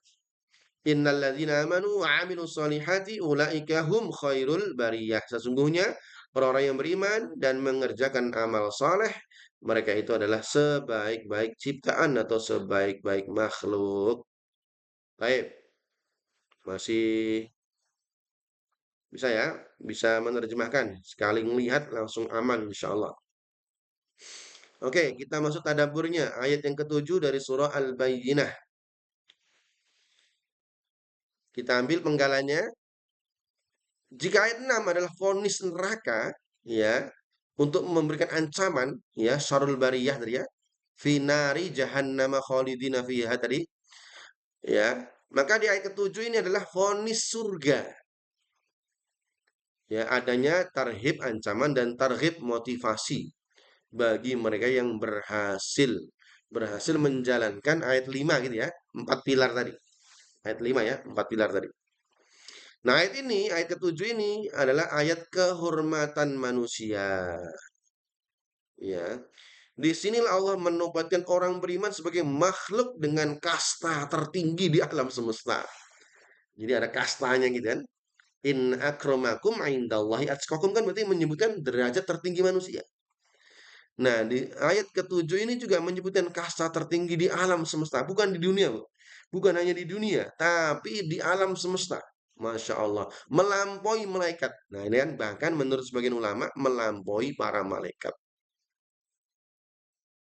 innalladzina amanu wa amilus solihati ulaika hum khairul bariyah. Sesungguhnya orang-orang yang beriman dan mengerjakan amal soleh, mereka itu adalah sebaik-baik ciptaan atau sebaik-baik makhluk. Baik, masih bisa ya, bisa menerjemahkan. Sekali melihat langsung aman insya Allah. Oke, kita masuk tadaburnya. Ayat yang ketujuh dari surah Al-Bayyinah. Kita ambil penggalannya. Jika ayat 6 adalah vonis neraka, ya, untuk memberikan ancaman, ya, syarul bariyah tadi ya. finari jahannama khalidina fiha tadi, ya. Maka di ayat ketujuh ini adalah vonis surga. Ya, adanya tarhib ancaman dan tarhib motivasi bagi mereka yang berhasil menjalankan ayat 5 gitu ya. Empat pilar tadi. Ayat 5 ya, empat pilar tadi. Nah, ayat ini, ayat ketujuh ini adalah ayat kehormatan manusia. Ya, di sinilah Allah menobatkan orang beriman sebagai makhluk dengan kasta tertinggi di alam semesta. Jadi ada kastanya gitu kan. In akramakum indallahi atqakum kan berarti menyebutkan derajat tertinggi manusia. Nah, di ayat ketujuh ini juga menyebutkan kasta tertinggi di alam semesta, bukan di dunia, Bu. Bukan hanya di dunia, tapi di alam semesta. Masya Allah, melampaui malaikat. Nah, ini kan bahkan menurut sebagian ulama melampaui para malaikat.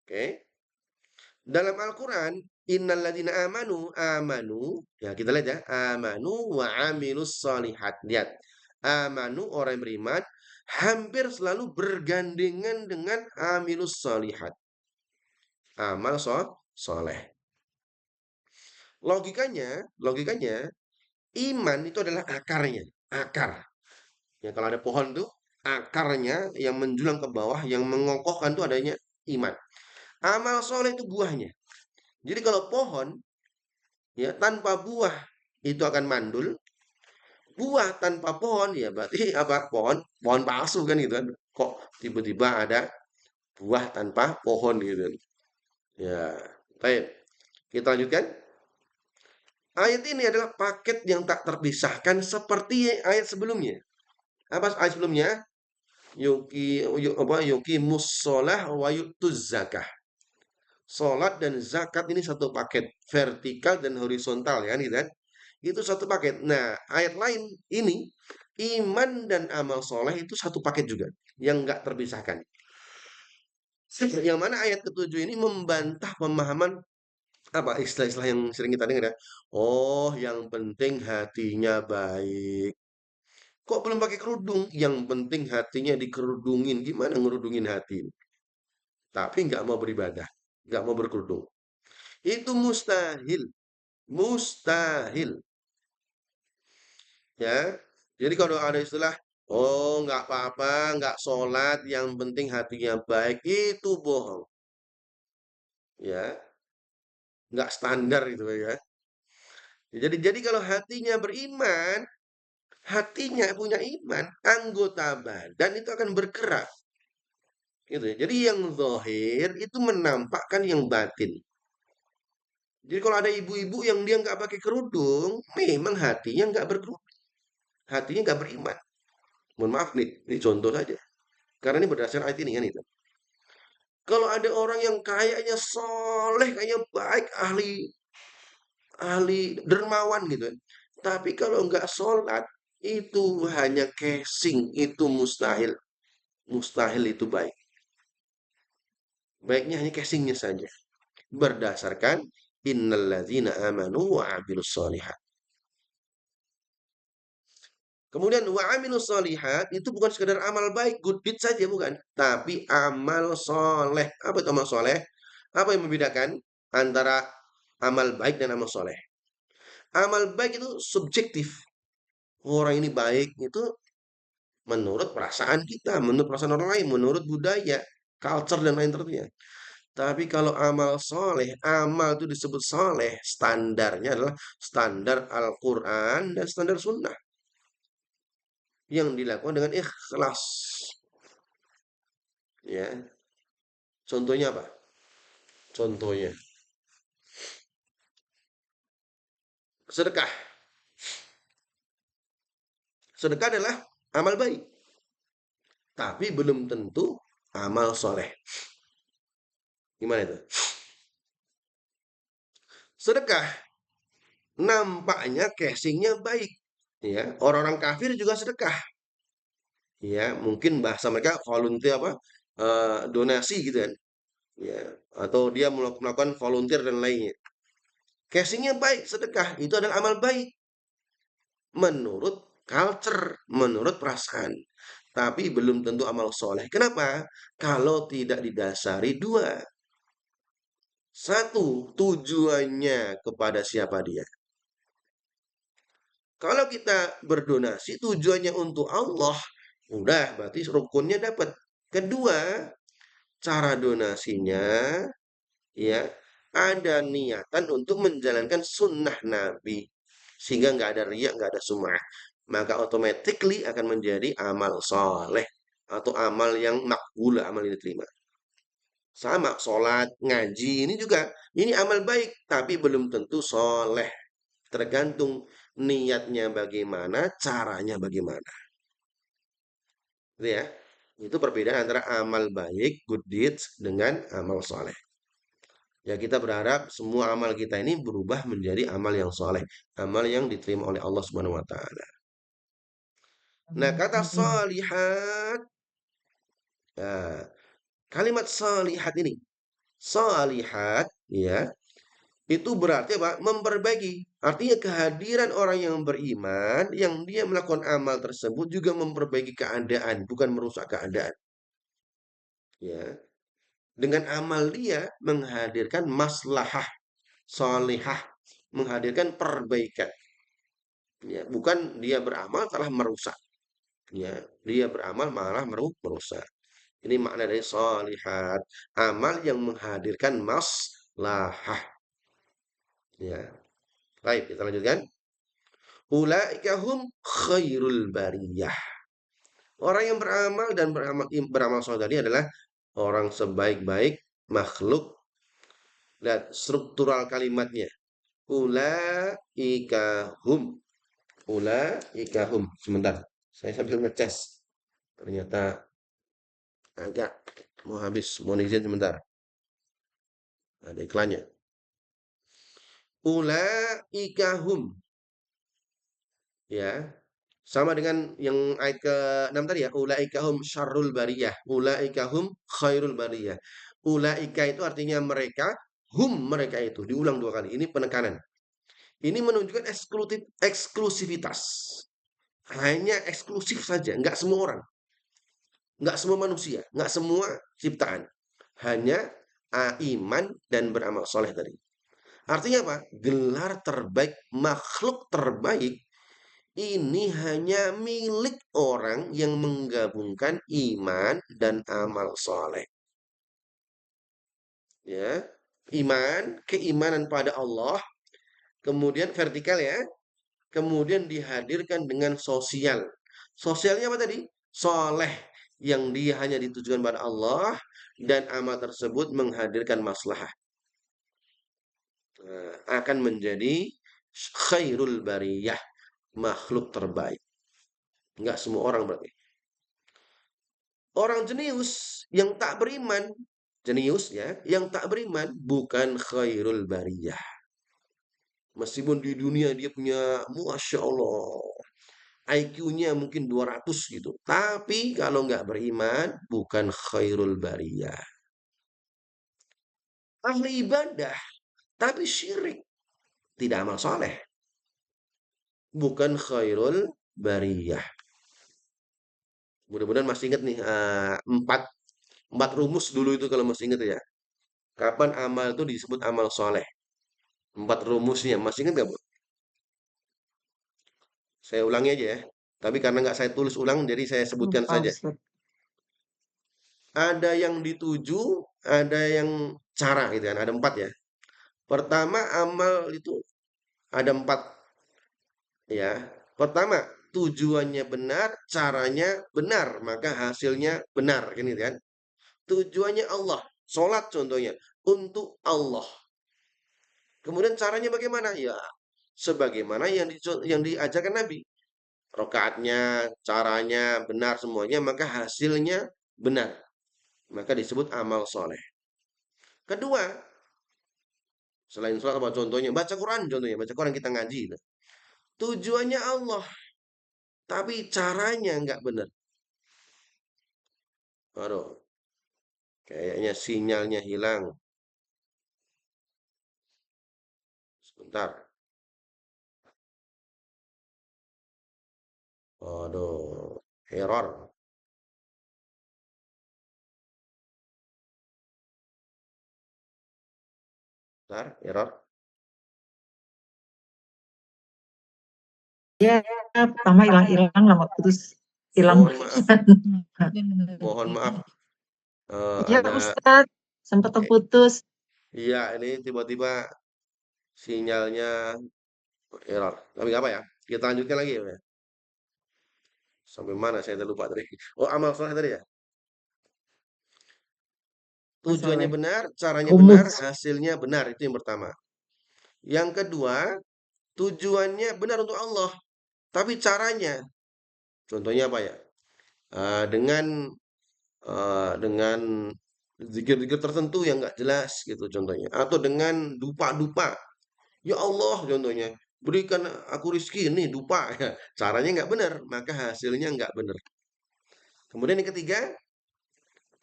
Oke. Dalam Al-Quran, innalladzina amanu, ya kita lihat ya, amanu wa amilus solihat. Lihat, amanu orang yang beriman, hampir selalu bergandengan dengan amilus solihat. Amal soleh. Logikanya, iman itu adalah akarnya, akar. Ya, kalau ada pohon tuh, akarnya yang menjulang ke bawah, yang mengokohkan tuh adanya iman. Amal soleh itu buahnya. Jadi kalau pohon ya tanpa buah itu akan mandul, buah tanpa pohon ya berarti apa? Pohon palsu kan gitu kan. Kok tiba-tiba ada buah tanpa pohon gitu. Ya, baik. Kita lanjutkan. Ayat ini adalah paket yang tak terpisahkan seperti ayat sebelumnya. Apa ayat sebelumnya? Yuki musolah wa yutuz zakah. Salat dan zakat ini satu paket, vertikal dan horizontal ya, gitu kan? Itu satu paket. Nah, ayat lain ini iman dan amal soleh itu satu paket juga, yang nggak terpisahkan. Yang mana ayat ketujuh ini membantah pemahaman apa istilah-istilah yang sering kita dengar ya. Oh, yang penting hatinya baik. Kok belum pakai kerudung? Yang penting hatinya dikerudungin. Gimana ngerudungin hati? Tapi nggak mau beribadah, nggak mau berkerudung. Itu mustahil, mustahil. Ya, jadi kalau ada istilah, oh nggak apa-apa, nggak sholat, yang penting hatinya baik, itu bohong. Ya, nggak standar itu ya. Jadi kalau hatinya beriman, hatinya punya iman, anggota badan itu akan bergerak. Gitu ya. Jadi yang zahir itu menampakkan yang batin. Jadi kalau ada ibu-ibu yang dia nggak pakai kerudung, memang hatinya nggak berkerudung, hatinya nggak beriman. Mohon maaf nih, ini contoh saja. Karena ini berdasarkan ayat ini kan itu. Kalau ada orang yang kayaknya soleh, kayaknya baik, ahli ahli dermawan gitu kan. Tapi kalau nggak sholat, itu hanya casing, itu mustahil. Mustahil itu baik. Baiknya hanya casingnya saja. Berdasarkan innalladzina amanu wa amilus solihat. Kemudian wa amilus solihat itu bukan sekedar amal baik, good deed saja bukan, tapi amal soleh. Apa itu amal soleh? Apa yang membedakan antara amal baik dan amal soleh? Amal baik itu subjektif. Orang ini baik itu menurut perasaan kita, menurut perasaan orang lain, menurut budaya, culture dan lain sebagainya. Tapi kalau amal soleh, amal itu disebut soleh, standarnya adalah standar Al-Quran dan standar Sunnah yang dilakukan dengan ikhlas. Ya, contohnya apa? Contohnya sedekah. Sedekah adalah amal baik, tapi belum tentu amal soleh. Gimana itu? Sedekah nampaknya casingnya baik. Ya, orang-orang kafir juga sedekah. Ya, mungkin bahasa mereka volunteer apa? Donasi gitu kan. Ya, atau dia melakukan volunteer dan lainnya. Casingnya baik, sedekah itu adalah amal baik menurut culture, menurut perasaan. Tapi belum tentu amal soleh. Kenapa? Kalau tidak didasari dua. Satu, tujuannya kepada siapa dia. Kalau kita berdonasi tujuannya untuk Allah, udah berarti rukunnya dapat. Kedua, cara donasinya ya ada niatan untuk menjalankan sunnah Nabi sehingga nggak ada riak, nggak ada sum'ah, maka automatically akan menjadi amal soleh atau amal yang makbul, amal yang diterima. Sama sholat, ngaji ini juga ini amal baik tapi belum tentu soleh, tergantung niatnya bagaimana, caranya bagaimana. Gitu ya. Itu perbedaan antara amal baik, good deeds dengan amal soleh. Ya kita berharap semua amal kita ini berubah menjadi amal yang soleh, amal yang diterima oleh Allah Subhanahu wa taala. Nah, kata salihat, nah, kalimat salihat ini, salihat ya, itu berarti apa? Memperbaiki. Artinya kehadiran orang yang beriman yang dia melakukan amal tersebut juga memperbaiki keadaan, bukan merusak keadaan. Ya, dengan amal dia menghadirkan maslahah, solihah, menghadirkan perbaikan. Ya, bukan dia beramal malah merusak. Ya, dia beramal malah merusak. Ini makna dari solihat, amal yang menghadirkan maslahah. Ya, baik kita lanjutkan. Ulaika hum khairul bariyah. Orang yang beramal dan beramal soleh tadi adalah orang sebaik-baik makhluk. Dan struktural kalimatnya. Ulaika hum. Ulaika hum. Sebentar, saya sambil ngecas. Ternyata agak mau habis. Mohon izin sebentar. Ada iklannya. Ulaika hum. Ya. Sama dengan yang ayat ke-6 tadi ya. Ulaika hum syarrul bariyah. Ulaika hum khairul bariyah. Ulaika itu artinya mereka. Hum mereka itu. Diulang 2 kali. Ini penekanan. Ini menunjukkan eksklusivitas. Hanya eksklusif saja. Nggak semua orang. Nggak semua manusia. Nggak semua ciptaan. Hanya iman dan beramal soleh tadi. Artinya apa? Gelar terbaik, makhluk terbaik ini hanya milik orang yang menggabungkan iman dan amal soleh. Ya, iman, keimanan pada Allah, kemudian vertikal ya, kemudian dihadirkan dengan sosial. Sosialnya apa tadi? Soleh, yang dia hanya ditujukan pada Allah dan amal tersebut menghadirkan maslahah. Akan menjadi khairul bariyah, makhluk terbaik. Enggak semua orang berarti. Orang jenius yang tak beriman, jenius ya, yang tak beriman bukan khairul bariyah. Meskipun di dunia dia punya, Masya Allah, IQ-nya mungkin 200 gitu. Tapi kalau nggak beriman, bukan khairul bariyah. Ahli ibadah, tapi syirik. Tidak amal soleh. Bukan khairul bariyah. Mudah-mudahan masih ingat nih, empat rumus dulu itu kalau masih ingat ya. Kapan amal itu disebut amal soleh? 4 rumusnya, masih ingat nggak Bu? Saya ulangi aja ya. Tapi karena nggak saya tulis ulang, jadi saya sebutkan Lupa saja. Ustaz. Ada yang dituju, ada yang cara gitu kan. Ada 4 ya. Pertama amal itu ada 4 ya. Pertama tujuannya benar, caranya benar, maka hasilnya benar kan gitu kan. Tujuannya Allah, sholat contohnya untuk Allah. Kemudian caranya bagaimana? Ya, sebagaimana yang diajarkan Nabi. Rokaatnya, caranya benar semuanya, maka hasilnya benar. Maka disebut amal soleh. Kedua, selain sholat apa contohnya? Baca Quran contohnya. Baca Quran kita ngaji. Tujuannya Allah, tapi caranya nggak benar. Aduh, kayaknya sinyalnya hilang. Sebentar. Aduh, error. Bentar, error. Ya, pertama hilang-hilang, lama putus. Hilang Mohon maaf, beneran. mohon maaf. Iya, Ada Ustadz, sempat eh, terputus. iya ini tiba-tiba sinyalnya error. Tapi nggak apa ya. Kita lanjutkan lagi ya. Sampai mana saya udah lupa tadi. Oh, amal soleh tadi ya. Tujuannya Masalah. benar, caranya benar, Rumus. hasilnya benar. Itu yang pertama. Yang kedua, tujuannya benar untuk Allah. Tapi caranya, contohnya apa ya? Dengan dengan zikir-zikir tertentu yang nggak jelas gitu contohnya. Atau dengan dupa-dupa. Ya Allah contohnya. Berikan aku rizki ini dupa. Caranya nggak benar, maka hasilnya nggak benar. Kemudian yang ketiga,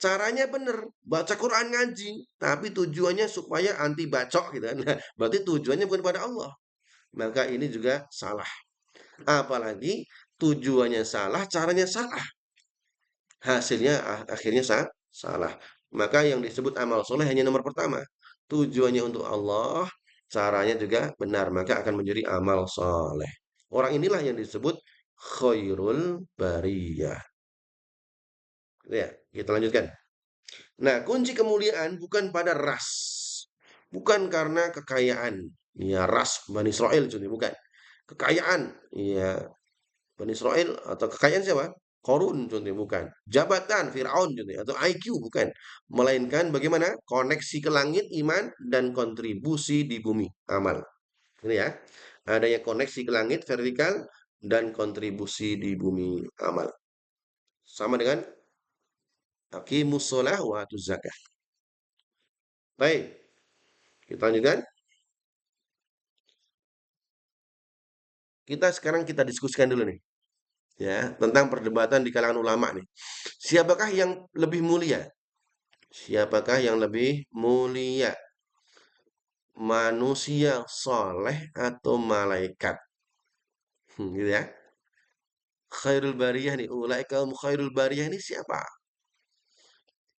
caranya benar, baca Quran ngaji, tapi tujuannya supaya anti bacok gitu kan. Nah, berarti tujuannya bukan pada Allah. Maka ini juga salah. Apalagi tujuannya salah, caranya salah. Hasilnya akhirnya salah. Maka yang disebut amal soleh hanya nomor pertama. Tujuannya untuk Allah, caranya juga benar. Maka akan menjadi amal soleh. Orang inilah yang disebut khairul bariyah. Ya, kita lanjutkan. Nah, kunci kemuliaan bukan pada ras. Bukan karena kekayaan. Ya, ras Bani Israel contohnya, bukan. Kekayaan. Ya, Bani Israel atau kekayaan siapa? Korun contohnya, bukan. Jabatan Firaun contohnya, atau IQ bukan. Melainkan bagaimana? Koneksi ke langit iman dan kontribusi di bumi amal. Ini ya. Adanya koneksi ke langit vertikal dan kontribusi di bumi amal. Sama dengan aqimus shalah wa atuz zakah. Baik, kita lanjutkan. Kita diskusikan dulu nih, ya, tentang perdebatan di kalangan ulama nih. Siapakah yang lebih mulia? Siapakah yang lebih mulia? Manusia soleh atau malaikat? Gitu ya. Khairul bariyah nih, ulaika khairul bariyah ini siapa?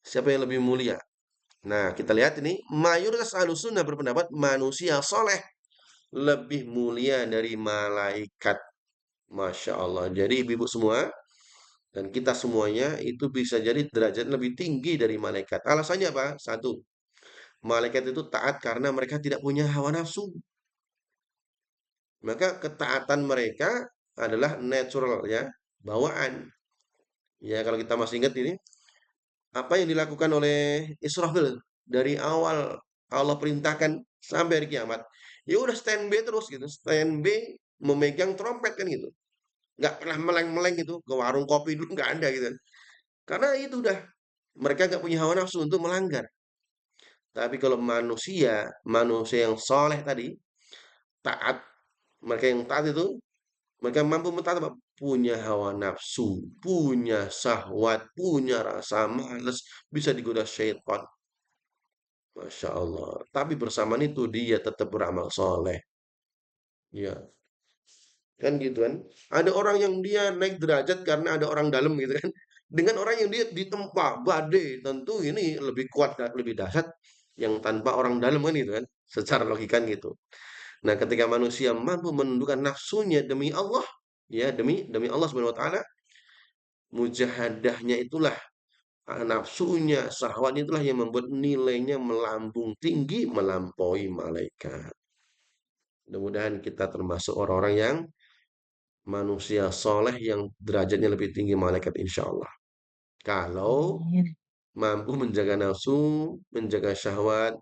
Siapa yang lebih mulia? Nah, kita lihat ini mayoritas ahlussunnah berpendapat manusia soleh lebih mulia dari malaikat. Masya Allah. Jadi ibu-ibu semua dan kita semuanya itu bisa jadi derajat lebih tinggi dari malaikat. Alasannya apa? Satu, malaikat itu taat karena mereka tidak punya hawa nafsu. Maka ketaatan mereka adalah natural ya, bawaan. Ya, kalau kita masih ingat ini, apa yang dilakukan oleh Israfil dari awal Allah perintahkan sampai hari kiamat. Ya udah standby terus gitu, standby memegang trompet kan gitu. Nggak pernah meleng-meleng gitu ke warung kopi dulu nggak ada gitu. Karena itu udah mereka nggak punya hawa nafsu untuk melanggar. Tapi kalau manusia, manusia yang soleh tadi, taat, mereka yang taat itu, mereka mampu mentaati apa? Punya hawa nafsu, punya syahwat, punya rasa malas, bisa digoda syaitan. Masya Allah. Tapi bersamaan itu dia tetap beramal soleh. Ya, kan gitu kan. Ada orang yang dia naik derajat karena ada orang dalam gitu kan. Dengan orang yang dia ditempa badai, tentu ini lebih kuat dan lebih dahsyat yang tanpa orang dalam kan gitu kan. Secara logika gitu. Nah, ketika manusia mampu menundukkan nafsunya demi Allah, ya demi demi Allah Subhanahu wa taala, mujahadahnya itulah nafsunya, syahwatnya itulah yang membuat nilainya melambung tinggi melampaui malaikat. Mudah-mudahan kita termasuk orang-orang yang manusia soleh yang derajatnya lebih tinggi malaikat insya Allah. Kalau Amin. mampu menjaga nafsu, menjaga syahwat,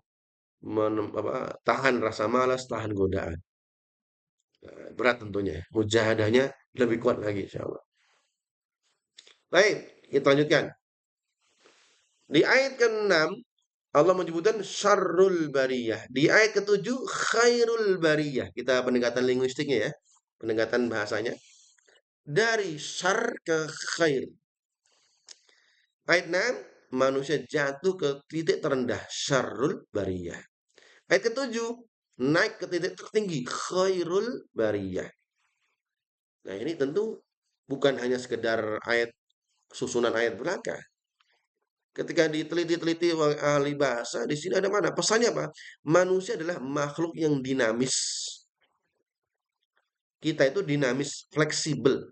tahan rasa malas, tahan godaan. Berat tentunya. Mujahadahnya lebih kuat lagi insya Allah. Baik, kita lanjutkan. Di ayat ke-6 Allah menyebutkan syarrul bariyah. Di ayat ke-7 khairul bariyah. Kita pendekatan linguistiknya ya. Pendekatan bahasanya. Dari syar ke khair. Ayat 6, manusia jatuh ke titik terendah, syarrul bariyah. Ayat ke-7, naik ke titik tertinggi, khairul bariyah. Nah, ini tentu bukan hanya sekedar ayat susunan ayat belaka. Ketika diteliti-teliti oleh ahli bahasa, di sini ada mana? Pesannya apa? Manusia adalah makhluk yang dinamis. Kita itu dinamis, fleksibel.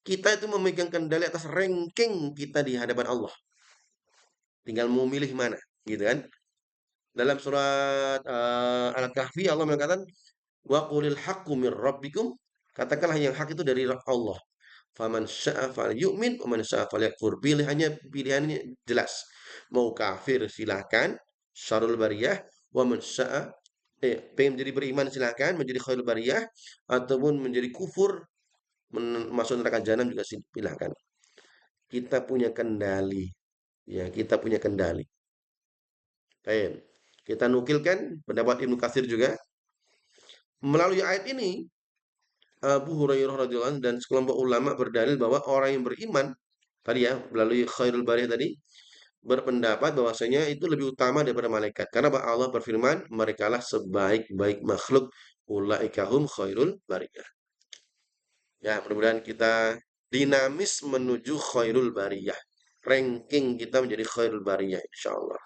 Kita itu memegang kendali atas ranking kita di hadapan Allah. Tinggal mau milih mana, gitu kan? Dalam surat Al-Kahfi Allah mengatakan, "Wa qulil haqqu mir rabbikum." Katakanlah yang hak itu dari Allah. Faman syaa'a falyu'min wa man syaa'a falyakfur. Pilihannya jelas. Mau kafir silahkan, syarrul bariyah, wa man syaa'a pengen menjadi beriman silahkan, menjadi khairul bariyah, ataupun menjadi kufur, masuk neraka jahanam juga silahkan. Kita punya kendali, ya kita punya kendali. Baik. Kita nukilkan pendapat Ibnu Katsir juga melalui ayat ini. Abu Hurairah radhiyallahu anhu dan sekelompok ulama berdalil bahwa orang yang beriman tadi ya melalui khairul bariyah tadi berpendapat bahwasanya itu lebih utama daripada malaikat karena Allah berfirman merekalah sebaik-baik makhluk ulaikahum khairul bariyah. Ya, mudah-mudahan kita dinamis menuju khairul bariyah. Ranking kita menjadi khairul bariyah insyaallah.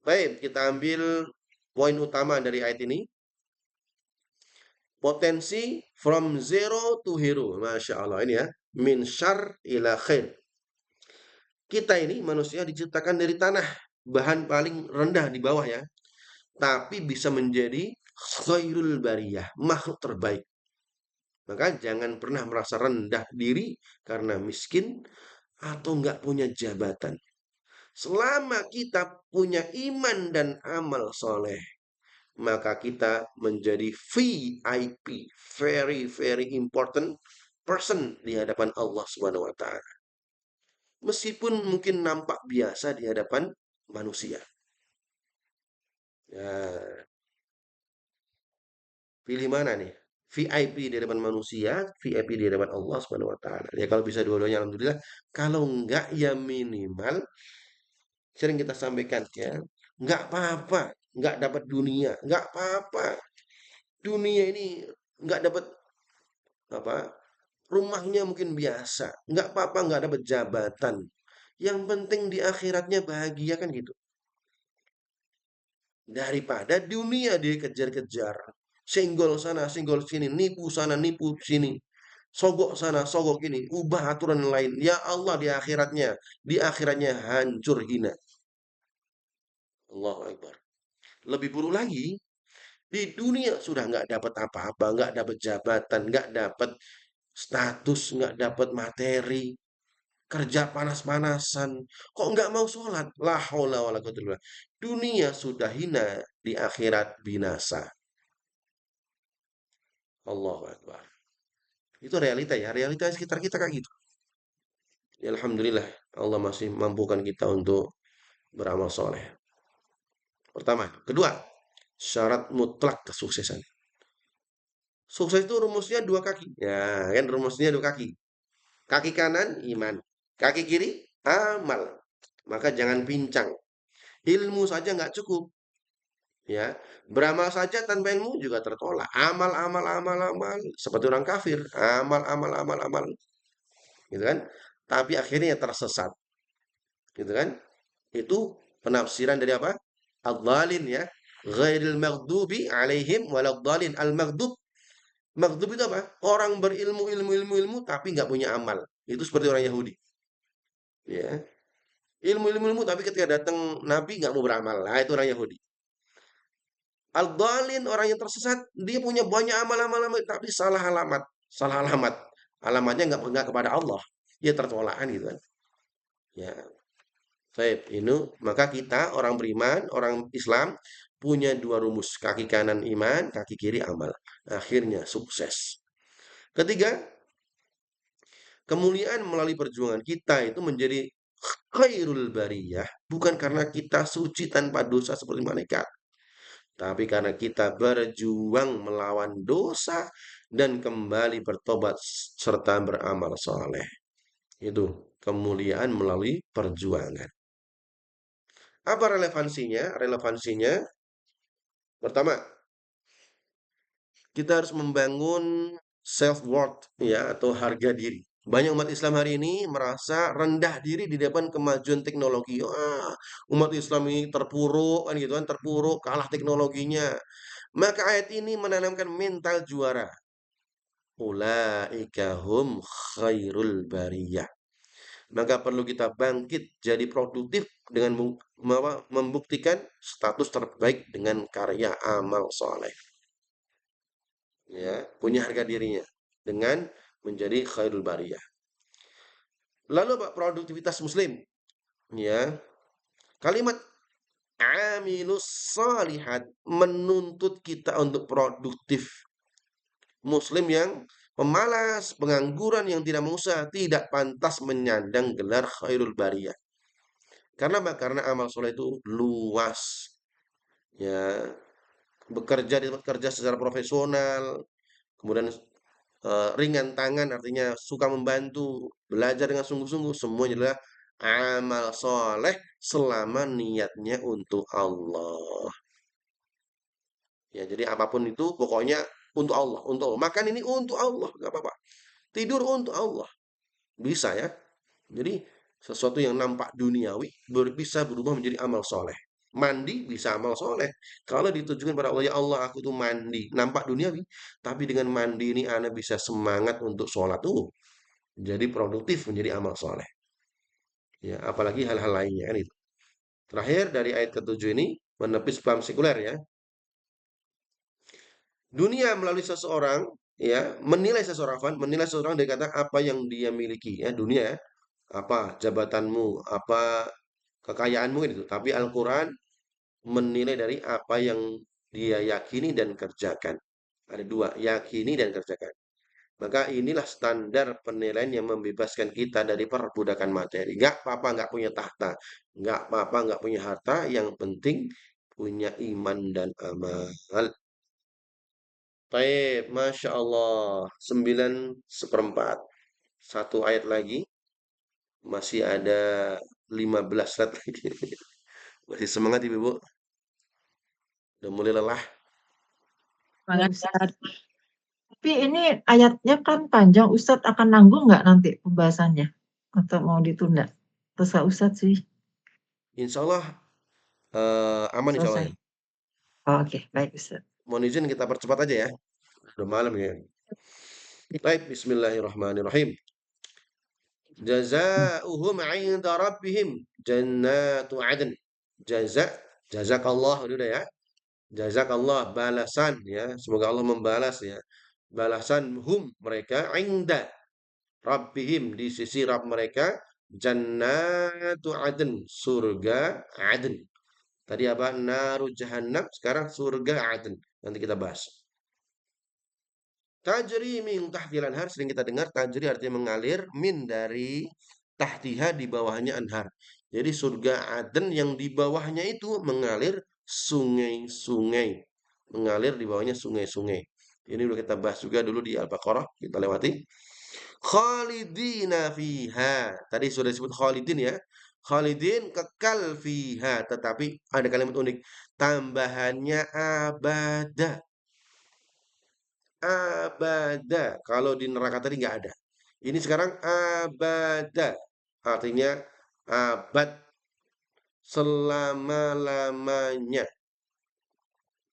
Baik, kita ambil poin utama dari ayat ini. Potensi from zero to hero. Masya Allah ini ya. Min syar ila khair. Kita ini manusia diciptakan dari tanah. Bahan paling rendah di bawah ya. Tapi bisa menjadi khairul bariyah. Makhluk terbaik. Maka jangan pernah merasa rendah diri karena miskin atau nggak punya jabatan. Selama kita punya iman dan amal soleh, maka kita menjadi VIP, very very important person di hadapan Allah Subhanahu wa taala. Meskipun mungkin nampak biasa di hadapan manusia. Ya, pilih mana nih? VIP di hadapan manusia, VIP di hadapan Allah Subhanahu wa taala. Ya kalau bisa dua-duanya alhamdulillah. Kalau enggak ya minimal sering kita sampaikan ya, enggak apa-apa, enggak dapat dunia, enggak apa-apa. Dunia ini enggak dapat apa? Rumahnya mungkin biasa, enggak apa-apa, enggak dapat jabatan. Yang penting di akhiratnya bahagia kan gitu. Daripada dunia dia kejar-kejar. Senggol sana, senggol sini, nipu sana, nipu sini. Sogok sana, sogok ini, ubah aturan lain. Ya Allah di akhiratnya hancur hina. Allahu Akbar. Lebih buruk lagi, di dunia sudah nggak dapat apa-apa, nggak dapat jabatan, nggak dapat status, nggak dapat materi, kerja panas-panasan, kok nggak mau sholat? La haula wala quwwata illa billah. Dunia sudah hina, di akhirat binasa. Allahu Akbar. Itu realita ya, realita sekitar kita kayak gitu. Ya, alhamdulillah Allah masih mampukan kita untuk beramal soleh. Pertama, kedua, syarat mutlak kesuksesan. Sukses itu rumusnya dua kaki. Ya, kan rumusnya dua kaki. Kaki kanan iman, kaki kiri amal. Maka jangan pincang. Ilmu saja nggak cukup. Ya, beramal saja tanpa ilmu juga tertolak. Amal, amal, amal, amal. Seperti orang kafir. Amal, amal, amal, amal. Gitu kan? Tapi akhirnya tersesat. Gitu kan? Itu penafsiran dari apa? Ad-dhalin ya. Ghairil maghdubi alaihim waladhdallin. Al-maghdub. Maghdub itu apa? Orang berilmu, ilmu, ilmu, ilmu, tapi nggak punya amal. Itu seperti orang Yahudi. Ya. Ilmu, ilmu, ilmu, tapi ketika datang Nabi nggak mau beramal. Nah, itu orang Yahudi. Al-dhalin, orang yang tersesat, dia punya banyak amal-amal, tapi salah alamat. Salah alamat. Alamatnya nggak kepada Allah. Ya tertolak gitu kan. Ya, baik, ini maka kita orang beriman, orang Islam punya dua rumus, kaki kanan iman, kaki kiri amal. Akhirnya sukses. Ketiga, kemuliaan melalui perjuangan kita itu menjadi khairul bariyah bukan karena kita suci tanpa dosa seperti malaikat, tapi karena kita berjuang melawan dosa dan kembali bertobat serta beramal soleh. Itu kemuliaan melalui perjuangan. Apa relevansinya? Relevansinya pertama, kita harus membangun self worth ya atau harga diri. Banyak umat Islam hari ini merasa rendah diri di depan kemajuan teknologi. Umat Islam ini terpuruk kan gitu kan, terpuruk, kalah teknologinya. Maka ayat ini menanamkan mental juara. Ulaika hum khairul bariyah. Maka perlu kita bangkit jadi produktif dengan membuktikan status terbaik dengan karya amal soleh. Ya, punya harga dirinya dengan menjadi khairul bariyah. Lalu Pak, produktivitas muslim. Ya, kalimat amilus salihat menuntut kita untuk produktif. Muslim yang pemalas, pengangguran yang tidak mengusaha, tidak pantas menyandang gelar khairul bariyah. Karena apa? Karena amal soleh itu luas. Ya, bekerja di tempat kerja secara profesional, kemudian ringan tangan artinya suka membantu, belajar dengan sungguh-sungguh, semuanya adalah amal soleh selama niatnya untuk Allah. Ya, jadi apapun itu pokoknya untuk Allah, untuk Allah. Makan ini untuk Allah, nggak apa-apa. Tidur untuk Allah, bisa ya. Jadi sesuatu yang nampak duniawi bisa berubah menjadi amal soleh. Mandi bisa amal soleh. Kalau ditujukan pada Allah, ya Allah aku tuh mandi. Nampak duniawi. Tapi dengan mandi ini Anda bisa semangat untuk sholat tuh. Jadi produktif menjadi amal soleh. Ya, apalagi hal-hal lainnya kan itu. Terakhir dari ayat ketujuh ini menepis paham sekuler ya. Dunia melalui seseorang ya menilai seseorang menilai seseorang dari kata apa yang dia miliki ya dunia ya. Apa jabatanmu, apa kekayaanmu itu. Tapi Al-Quran menilai dari apa yang dia yakini dan kerjakan. Ada dua, yakini dan kerjakan. Maka inilah standar penilaian yang membebaskan kita dari perbudakan materi. Nggak apa-apa nggak punya tahta. Nggak apa-apa nggak punya harta. Yang penting punya iman dan amal. Baik, Masya Allah. 9/4. Satu ayat lagi. Masih ada 15 slide lagi. Masih semangat Ibu? Udah mulai lelah. Semangat Ustaz. Tapi ini ayatnya kan panjang, Ustadz akan nanggung nggak nanti pembahasannya? Atau mau ditunda? Terserah Ustadz sih, Insya Allah aman insya Allah selesai. ya. Oh, oke, baik Ustadz. Mohon izin kita percepat aja ya. Udah malam ya. Baik, bismillahirrahmanirrahim. Jazaohum 'inda rabbihim jannatu 'adn. Jazakallah udah ya. Jazakallah balasan ya. Semoga Allah membalas ya. Balasan hum mereka 'inda rabbihim di sisi Rabb mereka jannatu 'adn, surga 'adn. Tadi apa? Naru jahannam, sekarang surga 'adn. Nanti kita bahas. Tajri min tahtil anhar sering kita dengar tajri artinya mengalir min dari tahtiha di bawahnya anhar. Jadi surga Aden yang di bawahnya itu mengalir sungai-sungai. Mengalir di bawahnya sungai-sungai. Ini udah kita bahas juga dulu di Al-Baqarah, kita lewati. Khalidina fiha. Tadi sudah disebut khalidin ya. Khalidin kekal fiha, tetapi ada kalimat unik. Tambahannya abada. Abada. Kalau di neraka tadi nggak ada. Ini sekarang abada. Artinya abad selama-lamanya.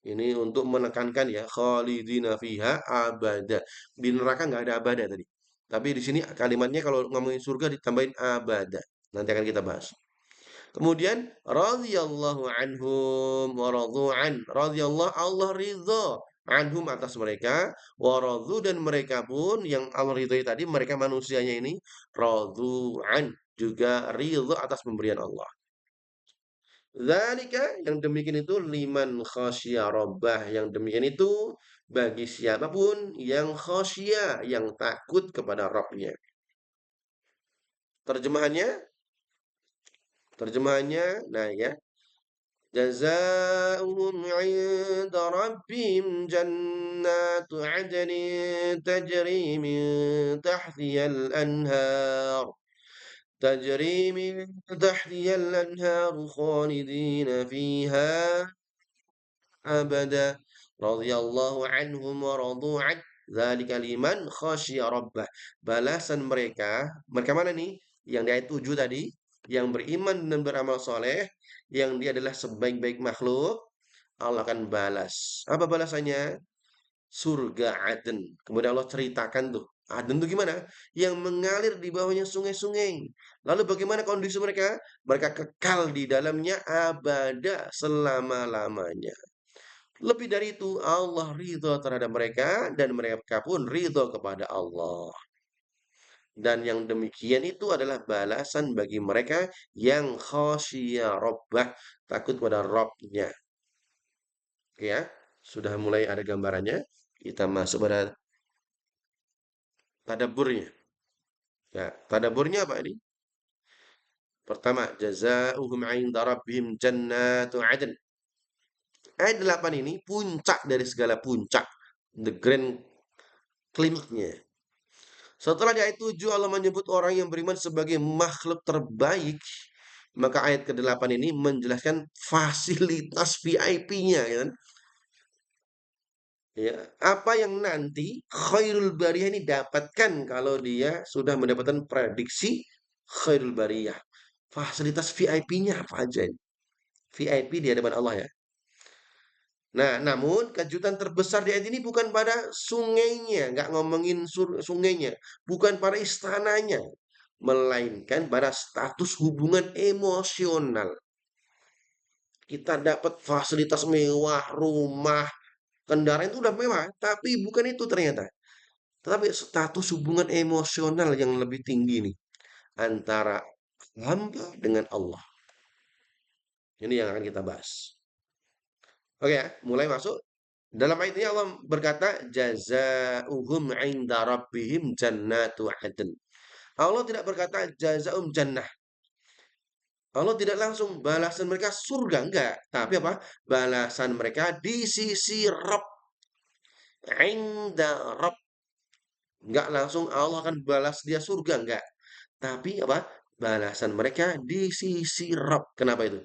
Ini untuk menekankan ya. Khalidina fiha abada. Di neraka nggak ada abada tadi. Tapi di sini kalimatnya kalau ngomongin surga ditambahin abada. Nanti akan kita bahas. Kemudian radhiyallahu anhum wa radu'an. Radhiyallahu Allah ridha anhum atas mereka wa radu dan mereka pun yang Allah ridhoi tadi mereka manusianya ini radu'an juga ridha atas pemberian Allah. Dzalika yang demikian itu liman khasya rabbah yang demikian itu bagi siapapun yang khasya yang takut kepada Rabbnya. Terjemahannya nah ya. جزاؤهم عند ربهم جنات عدن تجري من تحتها الأنهار خالدين فيها أبدا رضي الله عنهم ورضوا عنه Dzalika liman khasyiya rabbah. Balasan mereka, mereka mana nih? Yang di ayat 7 tadi, yang beriman dan beramal soleh, yang dia adalah sebaik-baik makhluk, Allah akan balas. Apa balasannya? Surga Aden. Kemudian Allah ceritakan tuh, Aden tuh gimana? Yang mengalir di bawahnya sungai-sungai. Lalu bagaimana kondisi mereka? Mereka kekal di dalamnya abada selama-lamanya. Lebih dari itu, Allah ridho terhadap mereka dan mereka pun ridho kepada Allah. Dan yang demikian itu adalah balasan bagi mereka yang khasyia rabbah, takut pada Rabbnya. Oke ya, sudah mulai ada gambarannya. Kita masuk pada tadabburnya. Ya, tadaburnya apa ini? Pertama, jazaohum 'inda rabbihim jannatu 'adn. Ayat 8 ini puncak dari segala puncak, the grand klimaknya. Setelah di ayat 7 Allah menyebut orang yang beriman sebagai makhluk terbaik, maka ayat ke-8 ini menjelaskan fasilitas VIP-nya, ya kan? Ya, apa yang nanti khairul bariyah ini dapatkan kalau dia sudah mendapatkan prediksi khairul bariyah. Fasilitas VIP-nya apa aja ini? VIP di hadapan Allah ya. Nah, namun kejutan terbesar di ayat ini bukan pada sungainya, nggak ngomongin sungainya, bukan pada istananya, melainkan pada status hubungan emosional. Kita dapat fasilitas mewah, rumah, kendaraan itu udah mewah, tapi bukan itu ternyata. Tetapi status hubungan emosional yang lebih tinggi nih antara hamba dengan Allah. Ini yang akan kita bahas. Oke ya, mulai masuk. Dalam ayat ini Allah berkata, jazaohum 'inda rabbihim jannatu 'adn. Allah tidak berkata jazaum jannah. Allah tidak langsung balasan mereka surga, enggak. Tapi apa? Balasan mereka di sisi Rabb. 'Inda Rabb. Enggak langsung Allah akan balas dia surga, enggak. Tapi apa? Balasan mereka di sisi Rabb. Kenapa itu?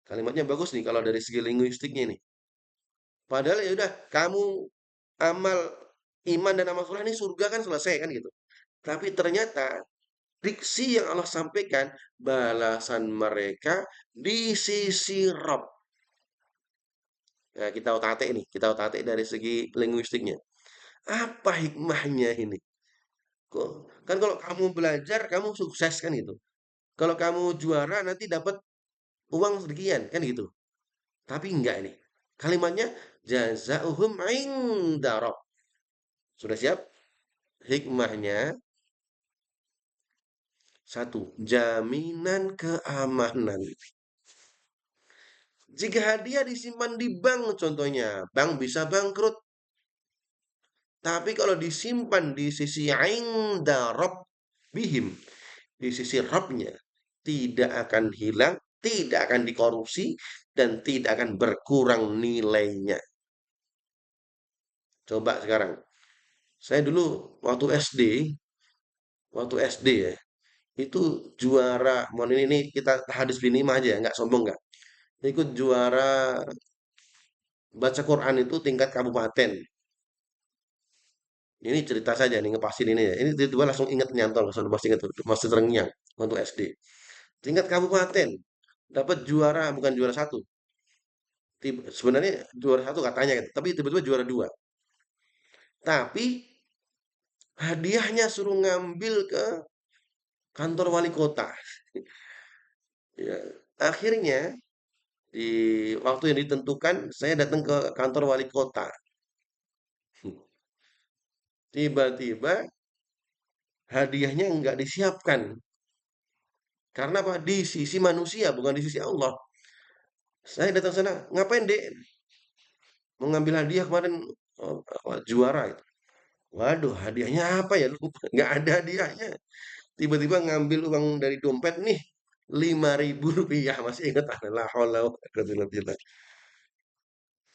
Kalimatnya bagus nih kalau dari segi linguistiknya nih. Padahal ya udah kamu amal iman dan amal soleh ini surga kan selesai kan gitu. Tapi ternyata diksi yang Allah sampaikan balasan mereka di sisi Rabb. Nah, kita otak nih, kita otak dari segi linguistiknya. Apa hikmahnya ini? Kok kan kalau kamu belajar kamu sukses kan gitu. Kalau kamu juara nanti dapat uang sekian kan gitu. Tapi enggak ini. Kalimatnya jazaohum 'inda Rabb. Sudah siap? Hikmahnya satu, jaminan keamanan. Jika hadiah disimpan di bank contohnya, bank bisa bangkrut. Tapi kalau disimpan di sisi inda bihim, di sisi Rabbnya, tidak akan hilang, tidak akan dikorupsi, dan tidak akan berkurang nilainya. Coba sekarang, saya dulu waktu SD ya, itu juara, mohon ini kita hadis bin Imah aja, nggak sombong nggak. Ikut juara baca Quran itu tingkat kabupaten. Ini cerita saja nih ngepasin ini ya. Ini tiba-tiba langsung ingat nyantol, langsung masih ingat masih terngiang waktu SD. Tingkat kabupaten dapat juara bukan juara satu. Sebenarnya juara satu katanya, gitu, tapi tiba-tiba juara dua. Tapi hadiahnya suruh ngambil ke kantor wali kota. Ya, akhirnya di waktu yang ditentukan saya datang ke kantor wali kota. Tiba-tiba hadiahnya nggak disiapkan. Karena apa? Di sisi manusia, bukan di sisi Allah. Saya datang sana, ngapain dek? Mau ngambil hadiah kemarin juara itu. Waduh, hadiahnya apa ya? Lupa, nggak ada hadiahnya. Tiba-tiba ngambil uang dari dompet nih, 5.000 rupiah. Masih ingat? La haula wa la quwwata illa billah.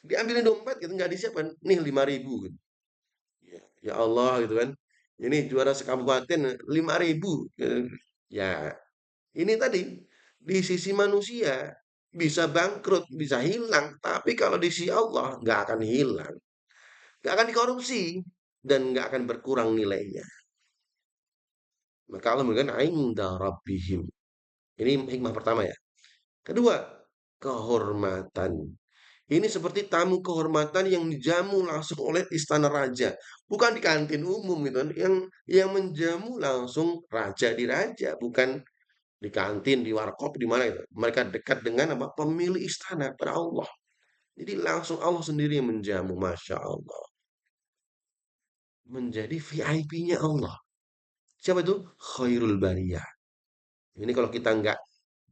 Diambilin dompet gitu, nggak disiapkan. Nih 5.000 gitu. Ya, ya Allah gitu kan. Ini juara sekabupaten 5.000. Ya, ini tadi di sisi manusia bisa bangkrut, bisa hilang, tapi kalau di sisi Allah nggak akan hilang. nggak akan dikorupsi, dan nggak akan berkurang nilainya. Maka Allah memberikan inda rabbihim. Ini hikmah pertama ya. Kedua, kehormatan. Ini seperti tamu kehormatan yang dijamu langsung oleh istana raja, bukan di kantin umum gitu kan. Yang menjamu langsung raja di raja, bukan di kantin, di warkop, di mana itu. Mereka dekat dengan apa? Pemilik istana, pada Allah. Jadi langsung Allah sendiri yang menjamu, masya Allah. Menjadi VIP-nya Allah. Siapa itu? Khairul Bariyah. Ini kalau kita nggak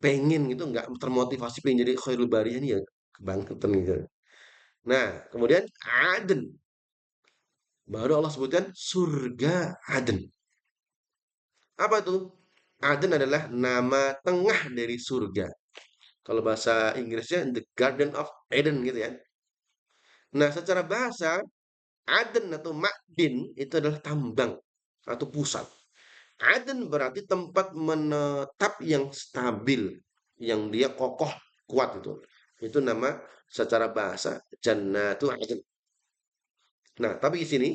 pengen gitu, nggak termotivasi pengen jadi Khairul Bariyah ini ya kebangkitan gitu. Nah, kemudian Aden. Baru Allah sebutkan surga Aden. Apa itu? Aden adalah nama tengah dari surga. Kalau bahasa Inggrisnya The Garden of Eden gitu ya. Nah, secara bahasa Aden atau Ma'din itu adalah tambang atau pusat. Aden berarti tempat menetap yang stabil, yang dia kokoh, kuat itu. Itu nama secara bahasa Jannatul Aden. Nah, tapi di sini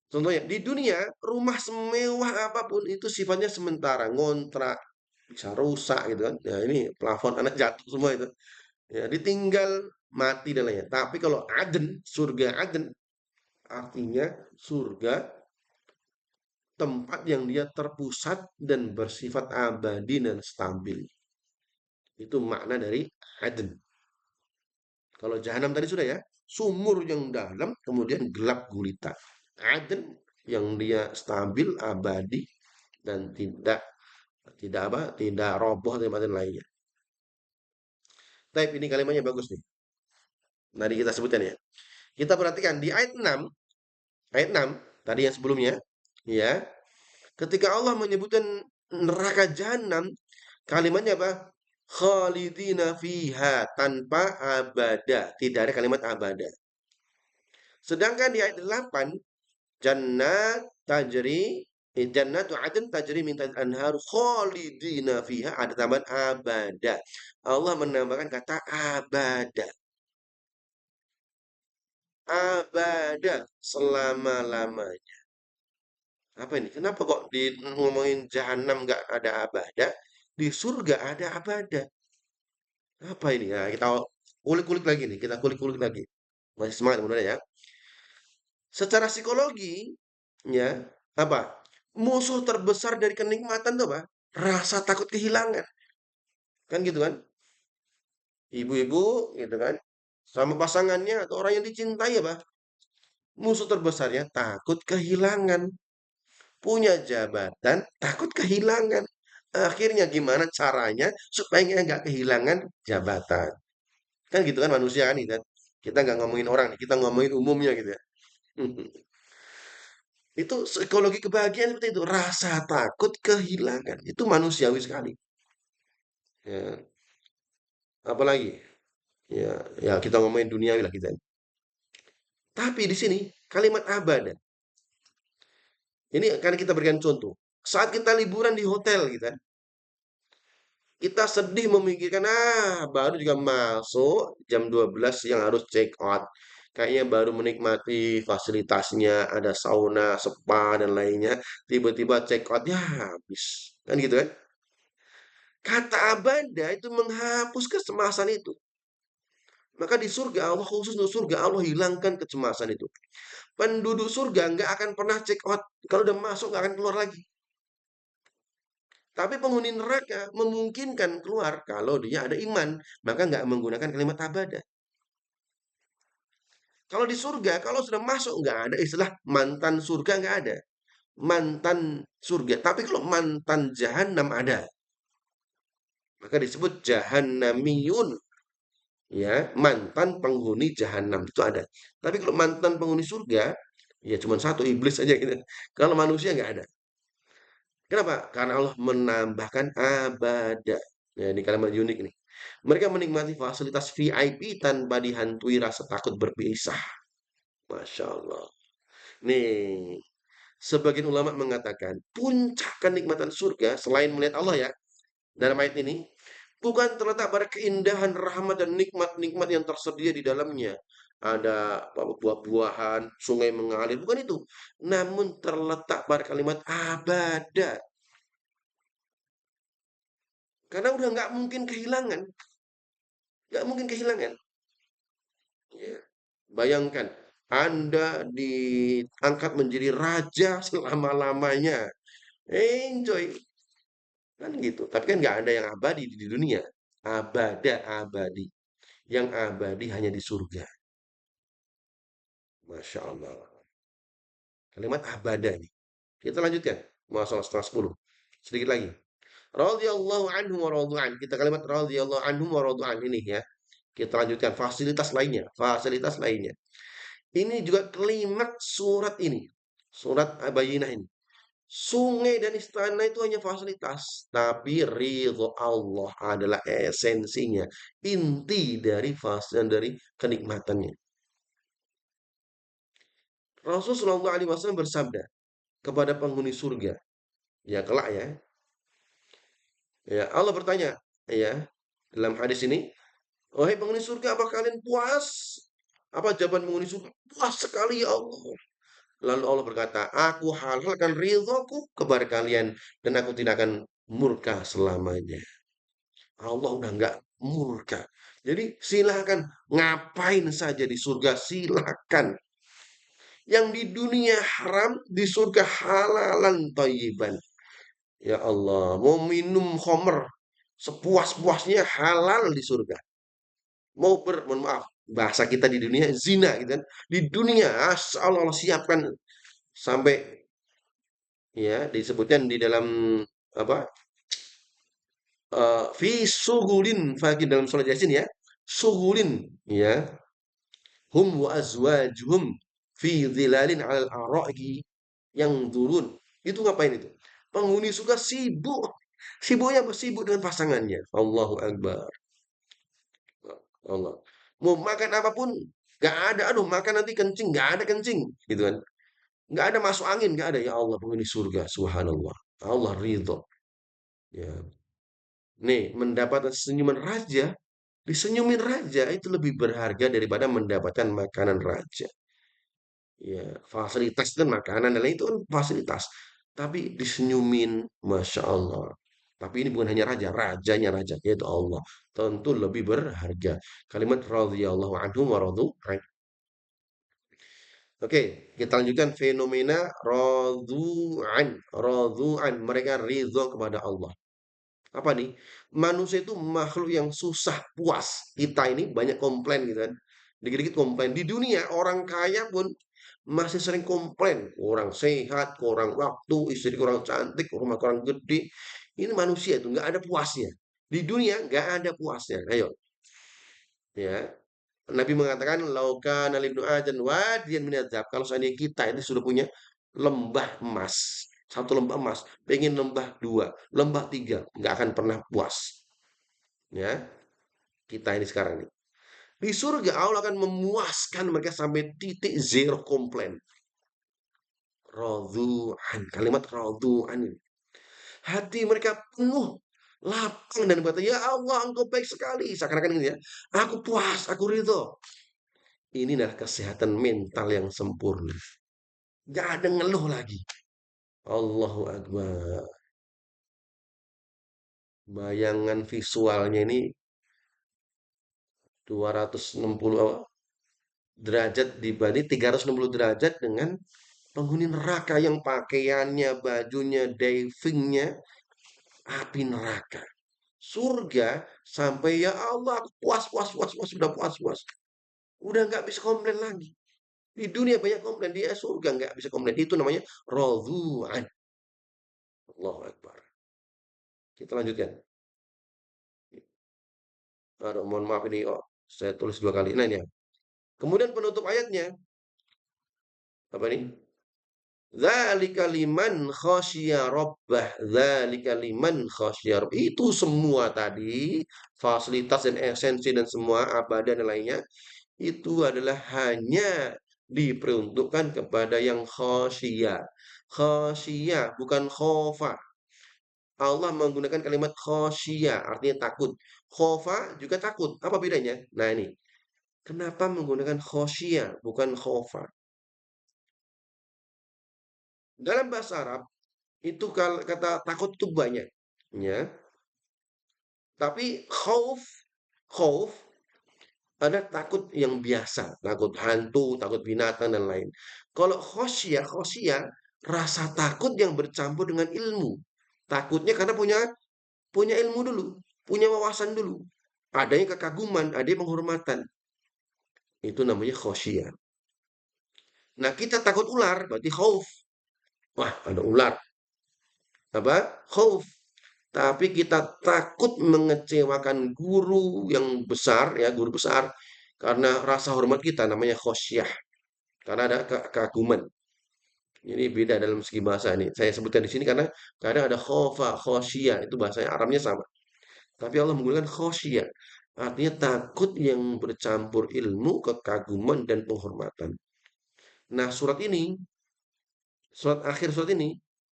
contohnya di dunia rumah semewah apapun itu sifatnya sementara, ngontrak, bisa rusak gitu kan. Ya ini plafon anak jatuh semua itu. Ya ditinggal mati dan lainnya. Tapi kalau Aden, surga Aden artinya surga tempat yang dia terpusat dan bersifat abadi dan stabil. Itu makna dari Aden. Kalau jahanam tadi sudah ya, sumur yang dalam kemudian gelap gulita. Aden yang dia stabil, abadi dan tidak apa, tidak roboh dan lainnya. Tapi ini kalimatnya bagus nih. Tadi kita sebutkan ya. Kita perhatikan di ayat 6 tadi yang sebelumnya, ya. Ketika Allah menyebutkan neraka jahanam, kalimatnya apa? Khalidina fiha tanpa abada. Tidak ada kalimat abada. Sedangkan di ayat 8, jannat tajri jannatu adn tajri min tahtiha anhar khalidina fiha ada tambahan abada. Allah menambahkan kata abada. Abada selama-lamanya. Apa ini? Kenapa kok di ngomongin jahanam nggak ada abada? Di surga ada abada. Apa ini? Nah, kita kulik-kulik lagi nih. Kita kulik-kulik lagi. Masih semangat mudah ya. Secara psikologi, ya apa? Musuh terbesar dari kenikmatan itu apa? Rasa takut kehilangan. Kan gitu kan? Ibu-ibu gitu kan? Sama pasangannya atau orang yang dicintai apa? Musuh terbesarnya takut kehilangan. Punya jabatan, takut kehilangan. Akhirnya gimana caranya supaya nggak kehilangan jabatan? Kan gitu kan manusia kan gitu kan. Kita nggak ngomongin orang nih, kita ngomongin umumnya gitu ya. Itu psikologi kebahagiaan seperti itu, rasa takut kehilangan. Itu manusiawi sekali. Ya, apalagi ya ya kita ngomongin duniawi lah kita. Tapi di sini kalimat abada. Ini akan kita berikan contoh. Saat kita liburan di hotel gitu kan. Kita sedih memikirkan, baru juga masuk jam 12 yang harus check out. Kayaknya baru menikmati fasilitasnya, ada sauna, spa, dan lainnya. Tiba-tiba check out, ya habis. Kan gitu kan? Kata abada itu menghapus kecemasan itu. Maka di surga Allah, khusus untuk surga Allah hilangkan kecemasan itu. Penduduk surga nggak akan pernah check out. Kalau udah masuk nggak akan keluar lagi. Tapi penghuni neraka memungkinkan keluar kalau dia ada iman, maka nggak menggunakan kalimat abada. Kalau di surga, kalau sudah masuk nggak ada istilah mantan surga nggak ada. Mantan surga. Tapi kalau mantan jahanam ada. Maka disebut jahannamiyun. Ya, mantan penghuni jahanam itu ada. Tapi kalau mantan penghuni surga, ya cuma satu iblis aja gitu. Kalau manusia nggak ada. Kenapa? Karena Allah menambahkan abada. Ya, ini kalimat unik nih. Mereka menikmati fasilitas VIP tanpa dihantui rasa takut berpisah. Masya Allah. Nih, sebagian ulama mengatakan puncak kenikmatan surga selain melihat Allah ya dalam ayat ini bukan terletak pada keindahan rahmat dan nikmat-nikmat yang tersedia di dalamnya, ada buah-buahan, sungai mengalir, bukan itu. Namun terletak pada kalimat abada. Karena udah nggak mungkin kehilangan, nggak mungkin kehilangan. Ya. Bayangkan, Anda diangkat menjadi raja selama-lamanya. Enjoy, kan gitu. Tapi kan nggak ada yang abadi di dunia. Abada abadi. Yang abadi hanya di surga. Masya Allah. Kalimat abada nih. Kita lanjutkan. Masalah setengah 10. Sedikit lagi. Radhiyallahu anhu wa radu'an. Kita kalimat radhiyallahu anhu wa radu'an ini ya. Kita lanjutkan fasilitas lainnya. Fasilitas lainnya. Ini juga kalimat surat ini. Surat Abayinah ini. Sungai dan istana itu hanya fasilitas, tapi ridho Allah adalah esensinya, inti dari dari kenikmatannya. Rasulullah SAW bersabda kepada penghuni surga, ya kelak ya, ya Allah bertanya, ya dalam hadis ini, wahai penghuni surga, apa kalian puas? Apa jawaban penghuni surga? Puas sekali ya Allah. Lalu Allah berkata, aku halalkan ridhoku kepada kalian dan aku tidak akan murka selamanya. Allah udah nggak murka. Jadi silakan ngapain saja di surga silakan. Yang di dunia haram di surga halalan thayyiban. Ya Allah, mau minum khamr sepuas-puasnya halal di surga. Mohon maaf, bahasa kita di dunia zina gitu kan. Di dunia asal Allah siapkan sampai ya disebutkan di dalam apa fi sugulin fakir dalam surah Yasin ya sugulin ya hum wa azwajuhum fi dhilalin 'alal ara'iki yang turun itu ngapain itu penghuni surga sibuk sibuknya apa sibuk dengan pasangannya Allahu Akbar Allah mau makan apapun nggak ada aduh makan nanti kencing nggak ada kencing gitu kan nggak ada masuk angin nggak ada ya Allah penghuni surga subhanallah Allah ridho ya nih mendapatkan senyuman raja disenyumin raja itu lebih berharga daripada mendapatkan makanan raja. Ya, fasilitas kan makanan dan lain itu kan fasilitas. Tapi disenyumin, masya Allah. Tapi ini bukan hanya raja, rajanya raja yaitu Allah. Tentu lebih berharga. Kalimat radhiyallahu anhu wa radu an. Oke, kita lanjutkan fenomena radu'an. Radu'an, mereka ridho kepada Allah. Apa nih? Manusia itu makhluk yang susah puas. Kita ini banyak komplain gitu kan. Dikit-dikit komplain. Di dunia orang kaya pun masih sering komplain. Orang sehat, kurang waktu, istri kurang cantik, rumah kurang gede. Ini manusia itu nggak ada puasnya. Di dunia nggak ada puasnya. Ayo, ya. Nabi mengatakan laukan alibnu ajan wadiyan minadzab. Kalau seandainya kita ini sudah punya lembah emas, satu lembah emas, pengen lembah dua, lembah tiga, nggak akan pernah puas. Ya, kita ini sekarang ini. Di surga Allah akan memuaskan mereka sampai titik zero komplain. Radhu'an, kalimat radhu'an ini. Hati mereka penuh lapang dan berkata, ya Allah engkau baik sekali. Seakan-akan ini ya, aku puas, aku ridho. Ini adalah kesehatan mental yang sempurna. Gak ada ngeluh lagi. Allahu Akbar. Bayangan visualnya ini 260 derajat dibanding 360 derajat dengan penghuni neraka yang pakaiannya, bajunya, divingnya api neraka. Surga sampai ya Allah aku puas puas puas puas sudah puas puas. Udah nggak bisa komplain lagi. Di dunia banyak komplain, di surga nggak bisa komplain. Itu namanya radhu'an. Allahu Akbar. Kita lanjutkan. Aduh, mohon maaf ini, oh, saya tulis dua kali. Nah, ini ya. Kemudian penutup ayatnya, apa ini? Dzalika liman khasyiya rabbah. Dzalika liman khasyiya rabbah. Itu semua tadi, fasilitas dan esensi dan semua abada dan lainnya, itu adalah hanya diperuntukkan kepada yang khasyiya. Khasyiya, bukan khofa. Allah menggunakan kalimat khasyiya, artinya takut. Khofa juga takut. Apa bedanya? Nah ini. Kenapa menggunakan khosyah bukan khofa? Dalam bahasa Arab itu kalau kata takut itu banyak, ya. Tapi khauf ada takut yang biasa, takut hantu, takut binatang dan lain. Kalau khosyah rasa takut yang bercampur dengan ilmu. Takutnya karena punya punya ilmu dulu, punya wawasan dulu. Adanya kekaguman, ada penghormatan. Itu namanya khosyah. Nah, kita takut ular, berarti khauf. Wah, ada ular. Apa? Khauf. Tapi kita takut mengecewakan guru yang besar, ya, guru besar. Karena rasa hormat kita namanya khosyah. Karena ada kekaguman. Ini beda dalam segi bahasa ini. Saya sebutkan di sini karena kadang ada khofa, khosyah. Itu bahasa Arabnya sama. Tapi Allah menggunakan khosyah. Artinya takut yang bercampur ilmu, kekaguman, dan penghormatan. Nah, surat ini,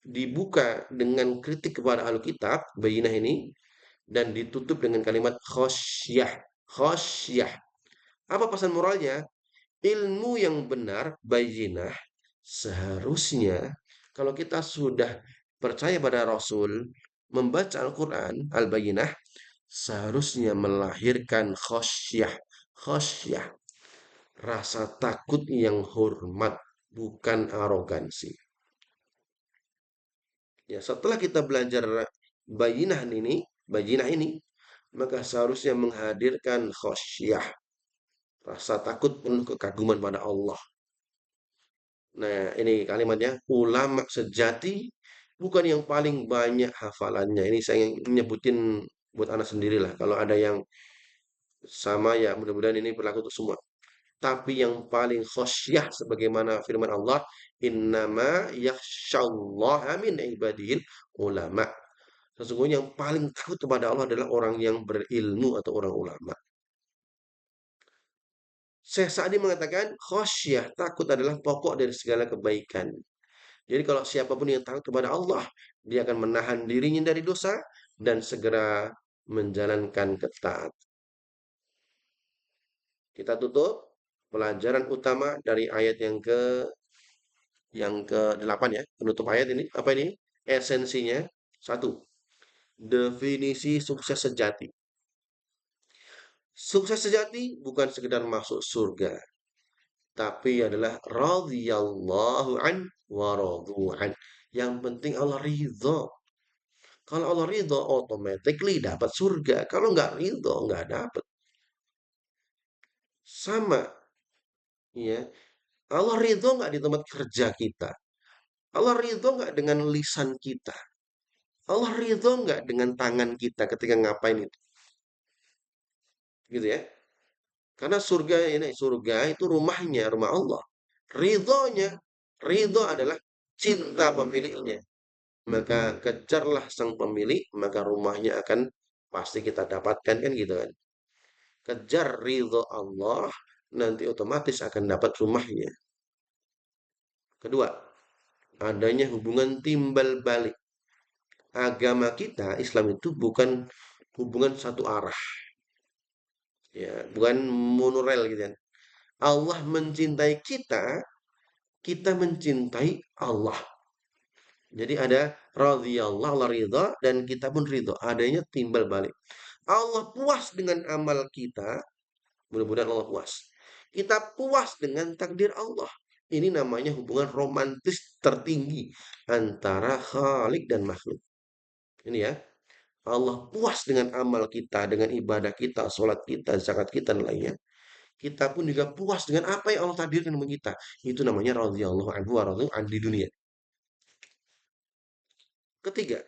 dibuka dengan kritik kepada Alkitab, Bayyinah ini, dan ditutup dengan kalimat khosyah. Khosyah. Apa pesan moralnya? Ilmu yang benar, Bayyinah, seharusnya kalau kita sudah percaya pada Rasul, membaca Al-Quran, Al-Bayyinah, seharusnya melahirkan khosyah. Khosyah, rasa takut yang hormat, bukan arogansi. Ya, setelah kita belajar bayinah ini, maka seharusnya menghadirkan khosyah, rasa takut penuh kekaguman pada Allah. Nah, ini kalimatnya, ulama sejati bukan yang paling banyak hafalannya. Ini saya nyebutin buat anak sendirilah. Kalau ada yang sama ya mudah-mudahan ini berlaku untuk semua. Tapi yang paling khosyah sebagaimana firman Allah, innama yakhsyallaha min ibadil ulama. Sesungguhnya yang paling takut kepada Allah adalah orang yang berilmu atau orang ulama. Syekh Sa'di mengatakan khosyah, takut adalah pokok dari segala kebaikan. Jadi kalau siapapun yang takut kepada Allah, dia akan menahan dirinya dari dosa dan segera menjalankan ketaatan. Kita tutup pelajaran utama dari ayat yang ke-8 ya, penutup ayat ini. Apa ini? Esensinya. Satu, definisi sukses sejati. Sukses sejati bukan sekedar masuk surga, tapi adalah radhiyallahu an wa radu'an. Yang penting Allah ridho. Kalau Allah ridho, automatically dapat surga. Kalau nggak ridho, nggak dapat. Sama, ya. Allah ridho nggak di tempat kerja kita. Allah ridho nggak dengan lisan kita. Allah ridho nggak dengan tangan kita ketika ngapain itu. Gitu ya. Karena surga itu rumahnya, rumah Allah. Ridhonya, ridho adalah cinta pemiliknya. Maka kejarlah sang pemilik, maka rumahnya akan pasti kita dapatkan kan gitu kan. Kejar ridho Allah, nanti otomatis akan dapat rumahnya. Kedua, adanya hubungan timbal balik. Agama kita, Islam itu bukan hubungan satu arah. Ya, bukan monorail gitu kan. Allah mencintai kita, kita mencintai Allah. Jadi ada radhiyallahu, Allah ridha, dan kita pun ridha. Adanya timbal balik. Allah puas dengan amal kita, mudah-mudahan Allah puas. Kita puas dengan takdir Allah. Ini namanya hubungan romantis tertinggi antara Khalik dan makhluk. Ini ya. Allah puas dengan amal kita, dengan ibadah kita, sholat kita, zakat kita, dan lainnya. Kita pun juga puas dengan apa yang Allah takdirkan bagi kita. Itu namanya radhiyallahu anhu wa radu an di dunia. Ketiga,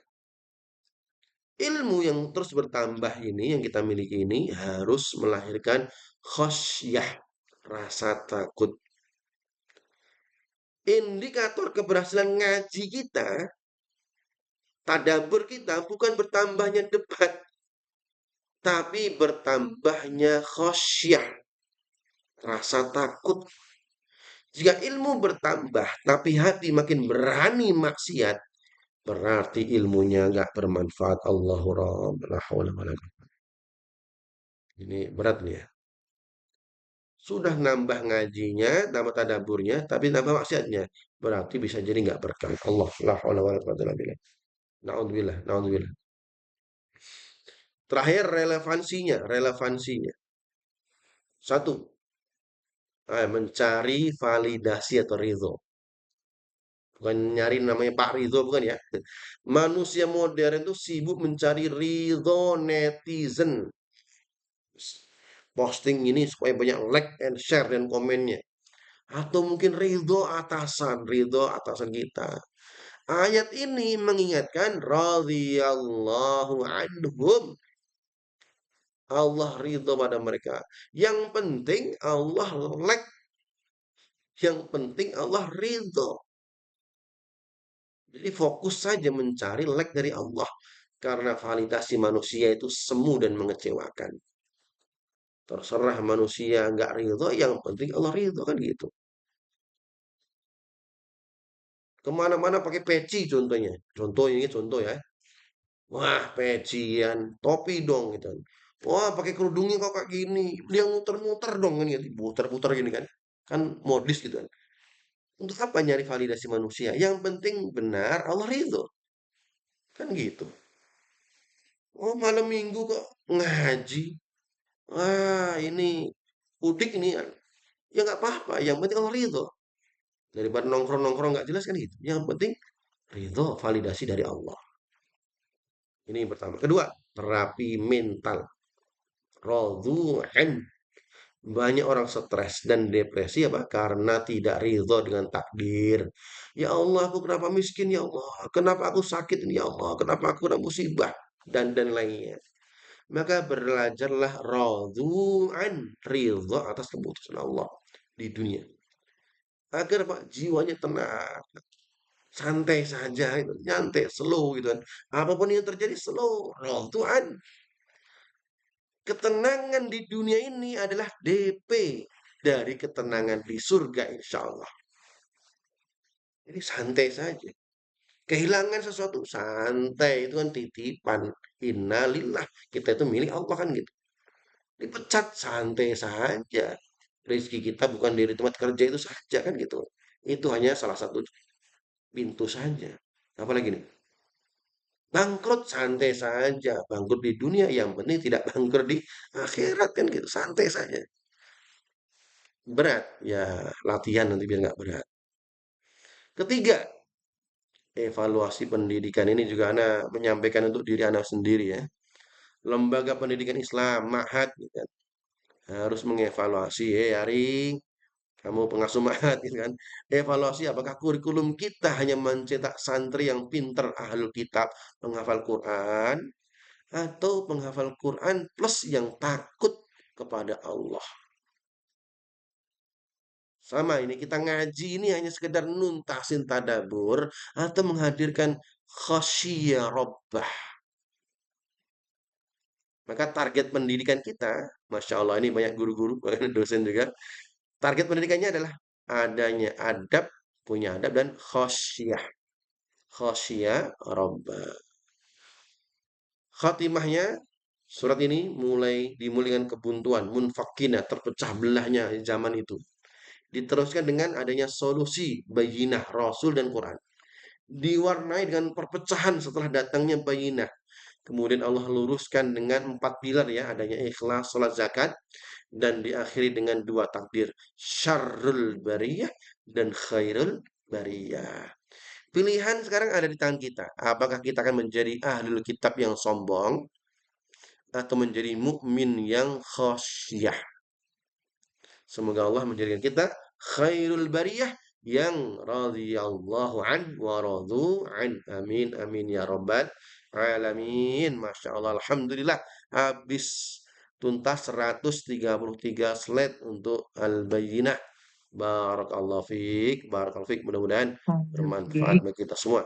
ilmu yang terus bertambah ini, yang kita miliki ini, harus melahirkan khosyah, rasa takut. Indikator keberhasilan ngaji kita, tadabbur kita, bukan bertambahnya debat, tapi bertambahnya khosyah, rasa takut. Jika ilmu bertambah, tapi hati makin berani maksiat, berarti ilmunya nggak bermanfaat. Allahu Rabb. Ini berat nih ya. Sudah nambah ngajinya, nambah tadaburnya, tapi nambah maksiatnya. Berarti bisa jadi nggak berkah. Allah, la haula wala quwwata illa billah. Naudzubillah, naudzubillah. Terakhir relevansinya. Satu, mencari validasi atau ridho. Bukan nyari namanya Pak Ridho, bukan ya. Manusia modern itu sibuk mencari ridho netizen. Posting ini supaya banyak like and share dan komennya. Atau mungkin ridho atasan kita. Ayat ini mengingatkan radhiyallahu anhum. Allah ridho pada mereka. Yang penting Allah like, yang penting Allah ridho. Jadi fokus saja mencari like dari Allah. Karena validasi manusia itu semu dan mengecewakan. Terserah manusia nggak ridho, yang penting Allah ridho kan gitu. Kemana-mana pakai peci contohnya. Contoh ini contoh ya. Wah, pecian, topi dong gitu. Wah, pakai kerudungnya kok kayak gini. Dia muter-muter dong kan gitu. Puter-puter gini kan. Kan modis gitu kan. Untuk apa nyari validasi manusia? Yang penting benar Allah ridho. Kan gitu. Oh, malam minggu kok ngaji. Wah, ini udik ini kan. Ya nggak apa-apa. Yang penting Allah ridho. Daripada nongkrong-nongkrong nggak jelas kan gitu. Yang penting ridho, validasi dari Allah. Ini yang pertama. Kedua, terapi mental. Radhu'an. Banyak orang stres dan depresi apa? Karena tidak ridho dengan takdir. Ya Allah, aku kenapa miskin ya Allah? Kenapa aku sakit ini ya Allah? Kenapa aku kena musibah? Dan lainnya. Maka belajarlah radhu'an, ridho atas keputusan Allah di dunia. Agar Pak jiwanya tenang, santai saja gitu, nyantai, slow gitu kan. Apapun yang terjadi slow, radhu'an. Ketenangan di dunia ini adalah DP dari ketenangan di surga insya Allah. Jadi santai saja. Kehilangan sesuatu santai itu kan titipan. Innalillah. Kita itu milik Allah kan gitu. Dipecat santai saja. Rezeki kita bukan dari tempat kerja itu saja kan gitu. Itu hanya salah satu pintu saja. Apalagi nih? Bangkrut santai saja. Bangkrut di dunia yang penting tidak bangkrut di akhirat kan gitu. Santai saja. Berat, ya latihan nanti biar nggak berat. Ketiga, evaluasi pendidikan ini juga Anda menyampaikan untuk diri Anda sendiri ya. Lembaga pendidikan Islam, Ma'had, gitu kan, harus mengevaluasi, Ari, kamu pengasuh Ma'had, gitu kan. Evaluasi apakah kurikulum kita hanya mencetak santri yang pinter ahlul kitab, menghafal Quran, atau penghafal Quran plus yang takut kepada Allah. Sama ini kita ngaji ini hanya sekedar nuntasin tadabur atau menghadirkan khasyiyah rabbah. Maka target pendidikan kita, Masya Allah ini banyak guru-guru, banyak dosen juga. Target pendidikannya adalah adanya adab, punya adab dan khasyiyah. Khasyiyah rabbah. Khatimahnya surat ini dimulai dengan kebuntuan, munfakina, terpecah belahnya zaman itu. Diteruskan dengan adanya solusi bayinah Rasul dan Quran. Diwarnai dengan perpecahan setelah datangnya bayinah. Kemudian Allah luruskan dengan 4 pilar ya, adanya ikhlas, salat, zakat, dan diakhiri dengan 2 takdir, syarrul bariyah dan khairul bariyah. Pilihan sekarang ada di tangan kita. Apakah kita akan menjadi ahlul kitab yang sombong atau menjadi mukmin yang khasyah? Semoga Allah menjadikan kita khairul bariyah yang radhiyallahu an wa radu an. Amin amin ya rabbal alamin. Masya Allah, alhamdulillah habis tuntas 133 slide untuk al-bayyinah. Barakallahu fiik. Mudah-mudahan bermanfaat Oke. bagi kita semua.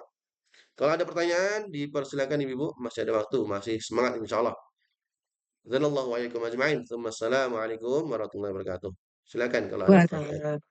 Kalau ada pertanyaan, dipersilakan Ibu, masih ada waktu, masih semangat insya Allah. Assalamualaikum warahmatullahi wabarakatuh. Silakan kalau ada pertanyaan. Waalaikumsalam